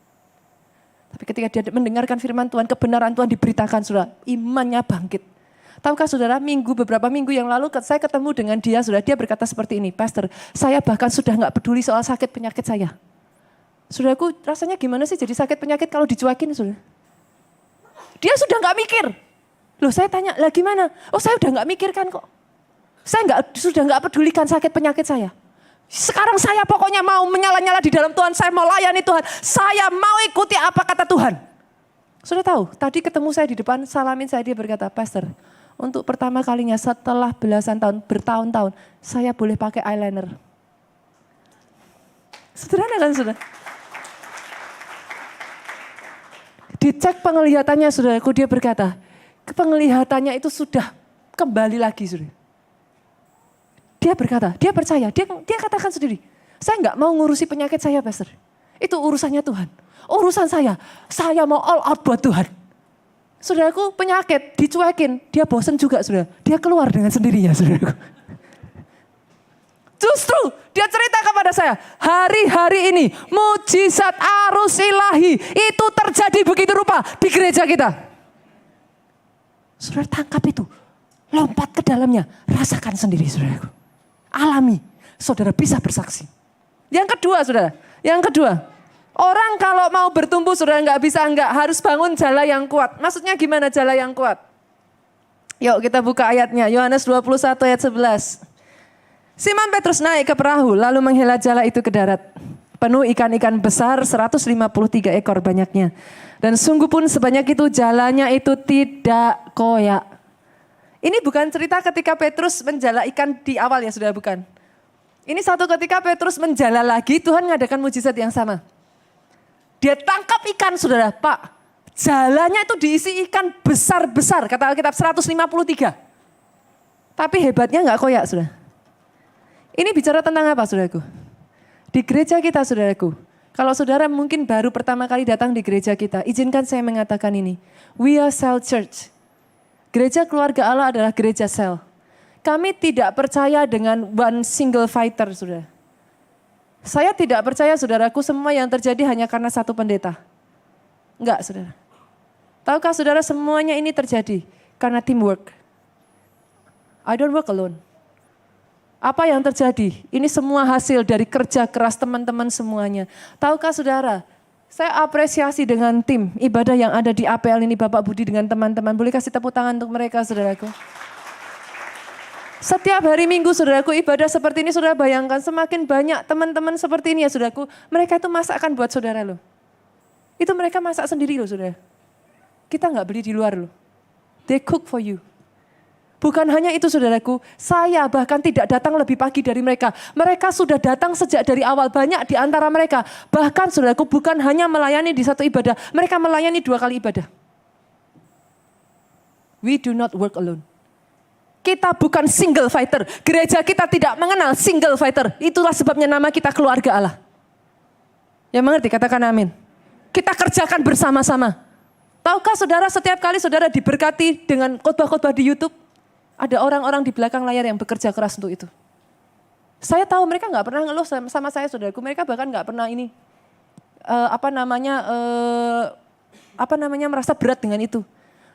Tapi ketika dia mendengarkan firman Tuhan, kebenaran Tuhan diberitakan saudara, imannya bangkit. Tahukah saudara, beberapa minggu yang lalu saya ketemu dengan dia, saudara, dia berkata seperti ini, Pastor, saya bahkan sudah gak peduli soal sakit penyakit saya. Saudaraku, rasanya gimana sih jadi sakit penyakit kalau dicuekin saudara? Dia sudah gak mikir. Loh saya tanya, lah gimana? Oh saya udah gak mikir kan kok. Saya sudah gak pedulikan sakit penyakit saya. Sekarang saya pokoknya mau menyala-nyala di dalam Tuhan. Saya mau layani Tuhan. Saya mau ikuti apa kata Tuhan. Sudah tahu, tadi ketemu saya di depan, salamin saya, dia berkata, Pastor, untuk pertama kalinya setelah belasan tahun, bertahun-tahun, saya boleh pakai eyeliner. Sederhana kan sudah? Dicek penglihatannya saudaraku, dia berkata, penglihatannya itu sudah kembali lagi saudara. Dia berkata, dia percaya, dia katakan sendiri, saya nggak mau ngurusi penyakit saya Pastor. Itu urusannya Tuhan. Urusan saya mau all out buat Tuhan. Saudaraku penyakit dicuekin, dia bosen juga saudara. Dia keluar dengan sendirinya saudaraku. Justru dia cerita kepada saya, hari-hari ini mujizat arus ilahi itu terjadi begitu rupa di gereja kita. Saudara tangkap itu, lompat ke dalamnya, rasakan sendiri saudaraku. Alami, saudara bisa bersaksi. Yang kedua saudara, Orang kalau mau bertumbuh sudah nggak bisa enggak, harus bangun jala yang kuat. Maksudnya gimana jala yang kuat? Yuk kita buka ayatnya, Yohanes 21 ayat 11. Simon Petrus naik ke perahu lalu menghela jala itu ke darat. Penuh ikan-ikan besar 153 ekor banyaknya. Dan sungguh pun sebanyak itu jalanya itu tidak koyak. Ini bukan cerita ketika Petrus menjala ikan di awal ya sudah bukan. Ini satu ketika Petrus menjala lagi Tuhan mengadakan mujizat yang sama. Dia tangkap ikan saudara, Pak. Jalannya itu diisi ikan besar-besar, kata Alkitab 153. Tapi hebatnya nggak koyak saudara. Ini bicara tentang apa saudaraku? Di gereja kita saudaraku, kalau saudara mungkin baru pertama kali datang di gereja kita, izinkan saya mengatakan ini. We are cell church. Gereja keluarga Allah adalah gereja sel. Kami tidak percaya dengan one single fighter saudara. Saya tidak percaya saudaraku semua yang terjadi hanya karena satu pendeta. Enggak saudara. Tahukah saudara semuanya ini terjadi karena teamwork. I don't work alone. Apa yang terjadi? Ini semua hasil dari kerja keras teman-teman semuanya. Tahukah saudara, saya apresiasi dengan tim ibadah yang ada di APL ini Bapak Budi dengan teman-teman. Boleh kasih tepuk tangan untuk mereka saudaraku. Setiap hari Minggu saudaraku ibadah seperti ini saudara bayangkan semakin banyak teman-teman seperti ini ya saudaraku. Mereka itu masakan buat saudara loh. Itu mereka masak sendiri loh saudara. Kita nggak beli di luar loh. They cook for you. Bukan hanya itu saudaraku, saya bahkan tidak datang lebih pagi dari mereka. Mereka sudah datang sejak dari awal, banyak di antara mereka. Bahkan saudaraku bukan hanya melayani di satu ibadah, mereka melayani 2 kali ibadah. We do not work alone. Kita bukan single fighter, gereja kita tidak mengenal single fighter. Itulah sebabnya nama kita keluarga Allah. Yang mengerti katakan amin. Kita kerjakan bersama-sama. Tahukah saudara setiap kali saudara diberkati dengan khotbah-khotbah di YouTube, ada orang-orang di belakang layar yang bekerja keras untuk itu. Saya tahu mereka nggak pernah ngeluh sama saya saudaraku. Mereka bahkan nggak pernah ini merasa berat dengan itu.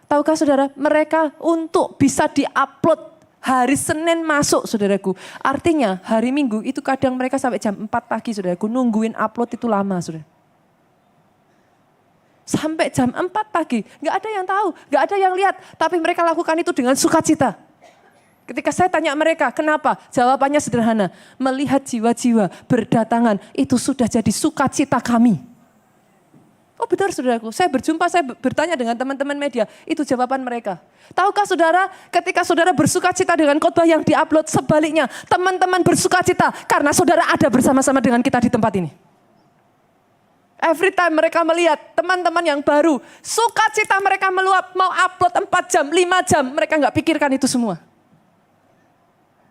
Tahukah saudara, mereka untuk bisa diupload hari Senin masuk saudaraku. Artinya hari Minggu itu kadang mereka sampai jam 4 pagi saudaraku. Nungguin upload itu lama saudara. Sampai jam 4 pagi, nggak ada yang tahu, nggak ada yang lihat. Tapi mereka lakukan itu dengan sukacita. Ketika saya tanya mereka, kenapa? Jawabannya sederhana. Melihat jiwa-jiwa berdatangan, itu sudah jadi sukacita kami. Oh benar saudaraku, saya bertanya dengan teman-teman media, itu jawaban mereka. Tahukah saudara, ketika saudara bersukacita dengan khotbah yang diupload, sebaliknya teman-teman bersukacita karena saudara ada bersama-sama dengan kita di tempat ini. Every time mereka melihat teman-teman yang baru, sukacita mereka meluap, mau upload 4 jam, 5 jam, mereka nggak pikirkan itu semua.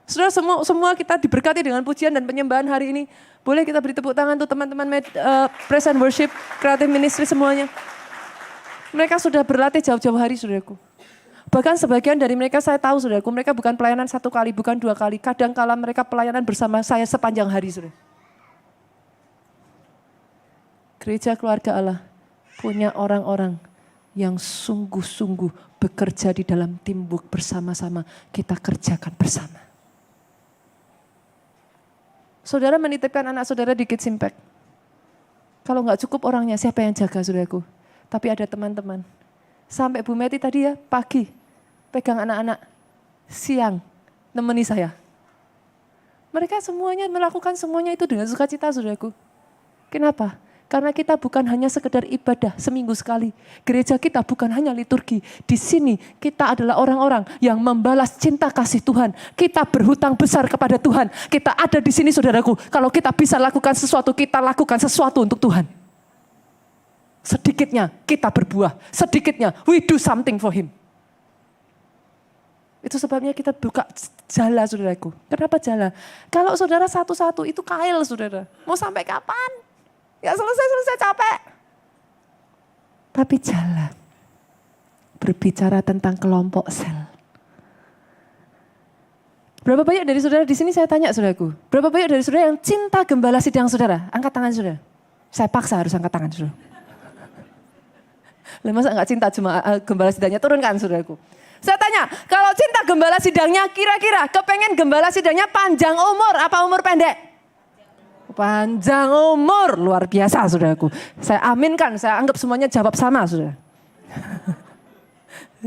Saudara semua kita diberkati dengan pujian dan penyembahan hari ini. Boleh kita beri tepuk tangan untuk teman-teman Praise and Worship, Creative Ministry semuanya. Mereka sudah berlatih jauh-jauh hari saudaraku. Bahkan sebagian dari mereka saya tahu saudaraku, mereka bukan pelayanan 1 kali, bukan 2 kali. Kadang kala mereka pelayanan bersama saya sepanjang hari saudara. Gereja keluarga Allah punya orang-orang yang sungguh-sungguh bekerja di dalam teamwork bersama-sama. Kita kerjakan bersama. Saudara menitipkan anak saudara di Kids Impact. Kalau nggak cukup orangnya, siapa yang jaga saudaraku? Tapi ada teman-teman. Sampai Bu Meti tadi ya, pagi pegang anak-anak, siang nemeni saya. Mereka semuanya melakukan semuanya itu dengan sukacita saudaraku. Kenapa? Karena kita bukan hanya sekedar ibadah seminggu sekali. Gereja kita bukan hanya liturgi. Di sini kita adalah orang-orang yang membalas cinta kasih Tuhan. Kita berhutang besar kepada Tuhan. Kita ada di sini saudaraku. Kalau kita bisa lakukan sesuatu, kita lakukan sesuatu untuk Tuhan. Sedikitnya kita berbuah. Sedikitnya we do something for Him. Itu sebabnya kita buka jala saudaraku. Kenapa jala? Kalau saudara satu-satu itu kail saudara. Mau sampai kapan? Ya selesai capek. Tapi jalan. Berbicara tentang kelompok sel. Berapa banyak dari saudara di sini saya tanya saudaraku. Berapa banyak dari saudara yang cinta gembala sidang saudara? Angkat tangan saudara. Saya paksa harus angkat tangan saudara. Lah masa enggak cinta cuma gembala sidangnya, turunkan saudaraku. Saya tanya, kalau cinta gembala sidangnya kira-kira kepengen gembala sidangnya panjang umur apa umur pendek? Panjang umur, luar biasa saudaraku. Saya aminkan, saya anggap semuanya jawab sama saudara.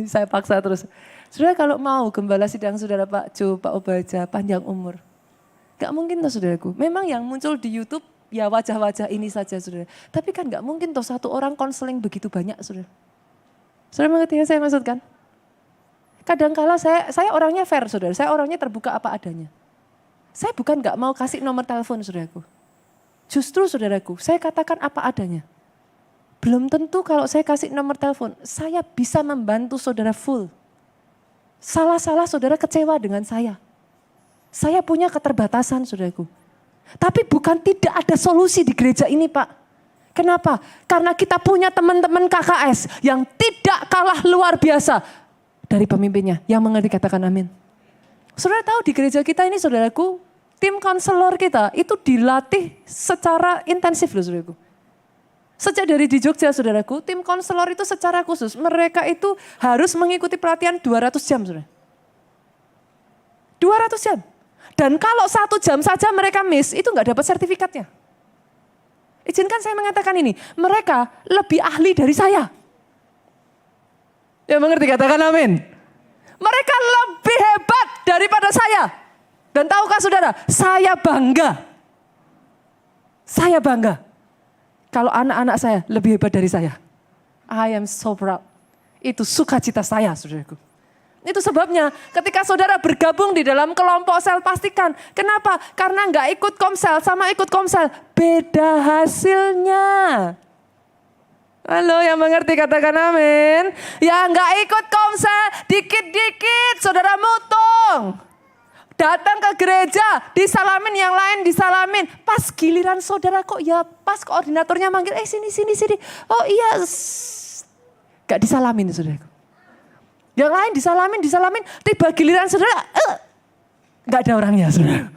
Saya paksa terus. Saudara kalau mau gembala sidang saudara Pak Jo, Pak Obaja, panjang umur. Gak mungkin toh saudaraku. Memang yang muncul di YouTube ya wajah-wajah ini saja saudara. Tapi kan gak mungkin toh satu orang konseling begitu banyak saudara. Saudara mengerti yang saya maksudkan? Kadangkala saya orangnya fair saudara, saya orangnya terbuka apa adanya. Saya bukan gak mau kasih nomor telepon saudaraku. Justru saudaraku, saya katakan apa adanya. Belum tentu kalau saya kasih nomor telepon, saya bisa membantu saudara full. Salah-salah saudara kecewa dengan saya. Saya punya keterbatasan saudaraku. Tapi bukan tidak ada solusi di gereja ini Pak. Kenapa? Karena kita punya teman-teman KKS yang tidak kalah luar biasa dari pemimpinnya. Yang mengerti katakan amin. Saudara tahu di gereja kita ini saudaraku, tim konselor kita itu dilatih secara intensif loh saudaraku. Sejak dari di Jogja saudaraku, tim konselor itu secara khusus, mereka itu harus mengikuti pelatihan 200 jam saudara. 200 jam. Dan kalau 1 jam saja mereka miss, itu nggak dapat sertifikatnya. Izinkan saya mengatakan ini, mereka lebih ahli dari saya. Ya mengerti katakan amin. Mereka lebih hebat daripada saya. Dan tahukah saudara, saya bangga. Saya bangga. Kalau anak-anak saya lebih hebat dari saya. I am so proud. Itu sukacita saya, saudaraku. Itu sebabnya ketika saudara bergabung di dalam kelompok sel pastikan. Kenapa? Karena nggak ikut komsel sama ikut komsel. Beda hasilnya. Halo yang mengerti katakan amin. Ya nggak ikut komsel dikit-dikit saudara mutung. Datang ke gereja, disalamin yang lain disalamin. Pas giliran saudara kok ya pas koordinatornya manggil, sini. Oh iya, gak disalamin saudaraku. Yang lain disalamin. Tiba giliran saudara, gak ada orangnya saudara.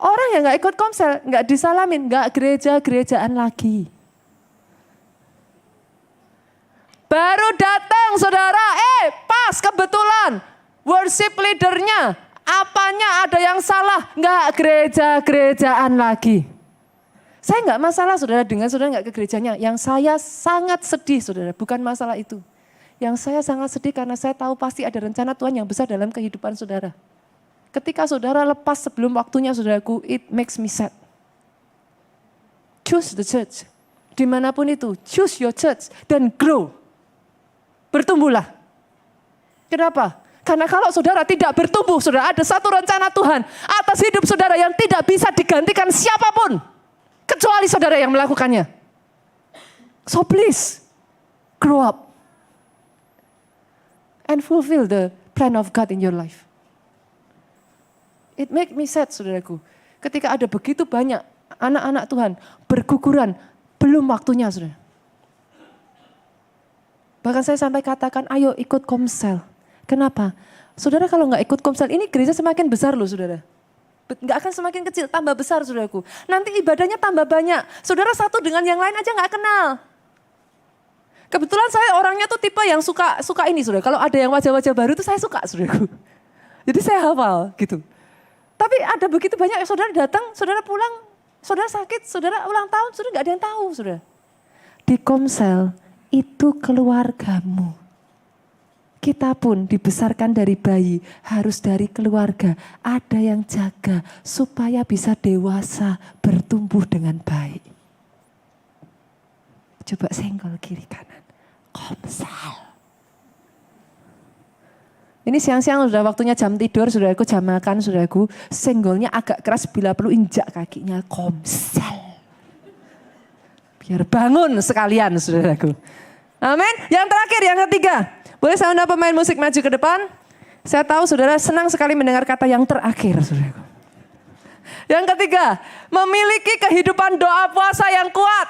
Orang yang gak ikut komsel, gak disalamin, gak gereja-gerejaan lagi. Baru datang saudara, pas kebetulan. Worship leadernya, apanya ada yang salah, nggak gereja-gerejaan lagi. Saya nggak masalah saudara dengan saudara nggak ke gerejanya. Yang saya sangat sedih saudara, bukan masalah itu. Yang saya sangat sedih karena saya tahu pasti ada rencana Tuhan yang besar dalam kehidupan saudara. Ketika saudara lepas sebelum waktunya saudaraku, it makes me sad. Choose the church, dimanapun itu, choose your church dan grow. Bertumbuhlah. Kenapa? Karena kalau saudara tidak bertumbuh, saudara ada satu rencana Tuhan atas hidup saudara yang tidak bisa digantikan siapapun. Kecuali saudara yang melakukannya. So please, grow up. And fulfill the plan of God in your life. It make me sad saudaraku. Ketika ada begitu banyak anak-anak Tuhan berguguran, belum waktunya saudara. Bahkan saya sampai katakan, ayo ikut komsel. Kenapa? Saudara kalau nggak ikut komsel, ini gereja semakin besar loh saudara. Nggak akan semakin kecil, tambah besar saudaraku. Nanti ibadahnya tambah banyak. Saudara satu dengan yang lain aja nggak kenal. Kebetulan saya orangnya tuh tipe yang suka ini saudara. Kalau ada yang wajah-wajah baru tuh saya suka saudaraku. Jadi saya hafal gitu. Tapi ada begitu banyak saudara datang, saudara pulang, saudara sakit, saudara ulang tahun, saudara nggak ada yang tahu saudara. Di komsel itu keluargamu. Kita pun dibesarkan dari bayi, harus dari keluarga. Ada yang jaga supaya bisa dewasa, bertumbuh dengan baik. Coba senggol kiri kanan. Komsel. Ini siang-siang sudah waktunya jam tidur, saudaraku jam makan, saudaraku. Senggolnya agak keras bila perlu injak kakinya. Komsel. Biar bangun sekalian, saudaraku. Amin. Yang terakhir, yang ketiga. Boleh saya undang pemain musik maju ke depan? Saya tahu saudara senang sekali mendengar kata yang terakhir. Saudaraku. Yang ketiga, memiliki kehidupan doa puasa yang kuat.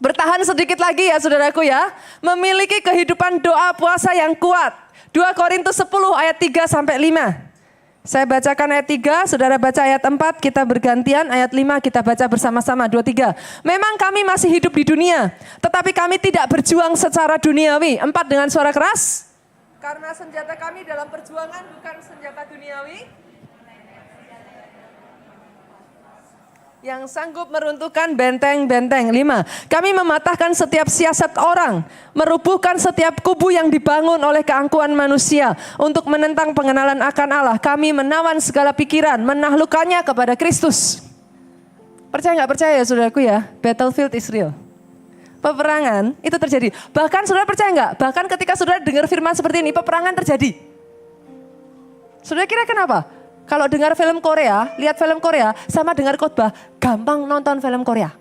Bertahan sedikit lagi ya saudaraku ya. Memiliki kehidupan doa puasa yang kuat. 2 Korintus 10 ayat 3 sampai 5. Saya bacakan ayat 3, saudara baca ayat 4, kita bergantian, ayat 5 kita baca bersama-sama, 2, 3. Memang kami masih hidup di dunia, tetapi kami tidak berjuang secara duniawi. 4 dengan suara keras. Karena senjata kami dalam perjuangan bukan senjata duniawi. Yang sanggup meruntuhkan benteng-benteng. 5. Kami mematahkan setiap siasat orang, merubuhkan setiap kubu yang dibangun oleh keangkuhan manusia untuk menentang pengenalan akan Allah. Kami menawan segala pikiran, menaklukkannya kepada Kristus. Percaya nggak percaya ya saudaraku ya, battlefield is real. Peperangan itu terjadi. Bahkan saudara percaya nggak? Bahkan ketika saudara dengar firman seperti ini, peperangan terjadi. Saudara kira kenapa? Kalau dengar film Korea, lihat film Korea sama dengar khotbah, gampang nonton film Korea.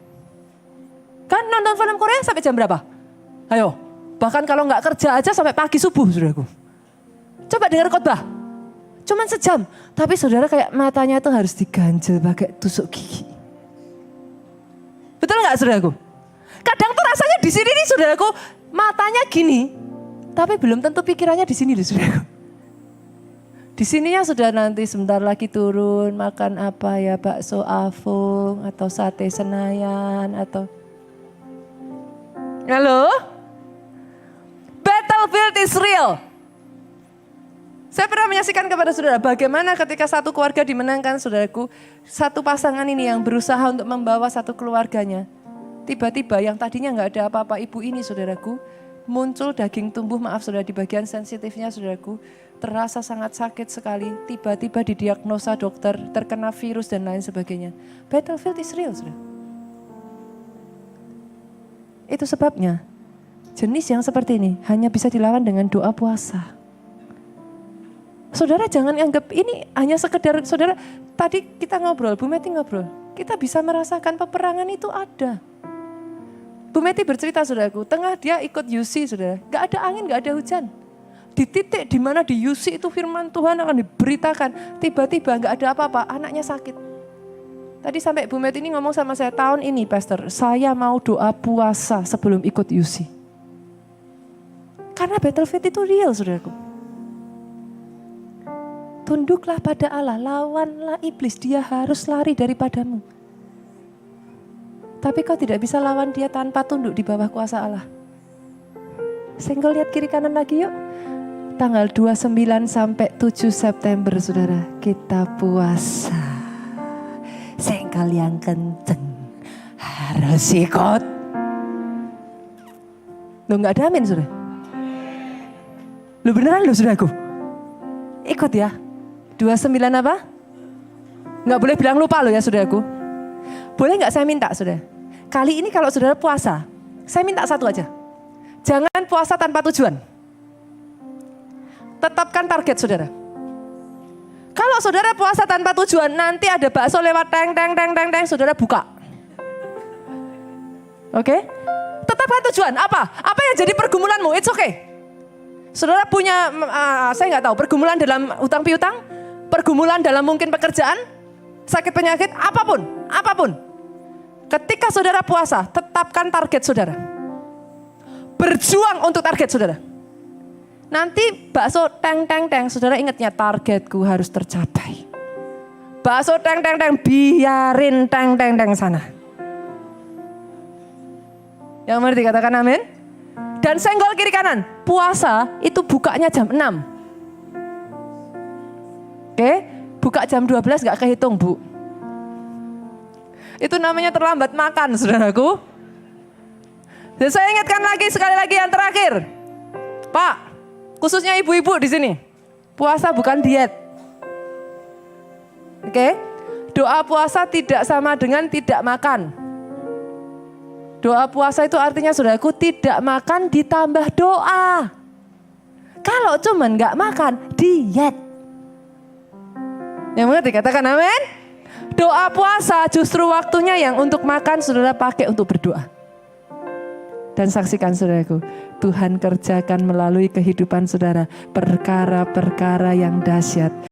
Kan nonton film Korea sampai jam berapa? Ayo, bahkan kalau nggak kerja aja sampai pagi subuh, saudaraku. Coba dengar khotbah, cuman sejam. Tapi saudara kayak matanya tuh harus diganjel pakai tusuk gigi. Betul nggak saudaraku? Kadang tuh rasanya di sini nih saudaraku, matanya gini, tapi belum tentu pikirannya di sini loh saudaraku. Di sininya sudah nanti sebentar lagi turun makan apa ya, bakso Afung atau sate Senayan atau. Halo? Battlefield is real. Saya pernah menyaksikan kepada saudara bagaimana ketika satu keluarga dimenangkan saudaraku. Satu pasangan ini yang berusaha untuk membawa satu keluarganya. Tiba-tiba yang tadinya nggak ada apa-apa ibu ini saudaraku. Muncul daging tumbuh, maaf saudara di bagian sensitifnya saudaraku. Terasa sangat sakit sekali, tiba-tiba didiagnosa dokter, terkena virus dan lain sebagainya. Battlefield is real, saudara. Itu sebabnya, jenis yang seperti ini hanya bisa dilawan dengan doa puasa. Saudara jangan anggap ini hanya sekedar, saudara tadi kita ngobrol, Bu Meti ngobrol. Kita bisa merasakan peperangan itu ada. Bu Meti bercerita saudaraku, tengah dia ikut UC saudara, gak ada angin, gak ada hujan. Di titik di mana di UC itu firman Tuhan akan diberitakan. Tiba-tiba gak ada apa-apa, anaknya sakit. Tadi sampai Bu Met ini ngomong sama saya, tahun ini Pastor, saya mau doa puasa sebelum ikut UC. Karena battlefield itu real saudaraku. Tunduklah pada Allah, lawanlah iblis, dia harus lari daripadamu. Tapi kau tidak bisa lawan dia tanpa tunduk di bawah kuasa Allah. Senggol lihat kiri kanan lagi yuk. Tanggal 29 sampai 7 September saudara, kita puasa. Senggol yang kenceng, harus ikut. Lu gak ada amin saudara? Lu beneran lu saudaraku? Ikut ya. 29 apa? Gak boleh bilang lupa lo ya saudaraku. Boleh gak saya minta saudara? Kali ini kalau saudara puasa, saya minta satu aja. Jangan puasa tanpa tujuan. Tetapkan target saudara. Kalau saudara puasa tanpa tujuan, nanti ada bakso lewat teng, saudara buka. Oke? Tetapkan tujuan, apa? Apa yang jadi pergumulanmu? It's okay. Saudara punya, saya nggak tahu, pergumulan dalam utang piutang, pergumulan dalam mungkin pekerjaan, sakit penyakit, apapun. Ketika saudara puasa, tetapkan target saudara. Berjuang untuk target saudara. Nanti bakso teng, saudara ingatnya targetku harus tercapai. Bakso teng, biarin teng sana. Yang mengerti katakan amin. Dan senggol kiri kanan, puasa itu bukanya jam 6. Oke, buka jam 12 gak kehitung Bu. Itu namanya terlambat makan saudaraku. Dan saya ingatkan lagi sekali lagi yang terakhir. Pak, khususnya ibu-ibu di sini, puasa bukan diet. Oke? Doa puasa tidak sama dengan tidak makan. Doa puasa itu artinya saudaraku tidak makan ditambah doa. Kalau cuman gak makan, diet. Yang mengerti katakan amin. Doa puasa justru waktunya yang untuk makan saudara pakai untuk berdoa. Dan saksikan saudaraku, Tuhan kerjakan melalui kehidupan saudara perkara-perkara yang dahsyat.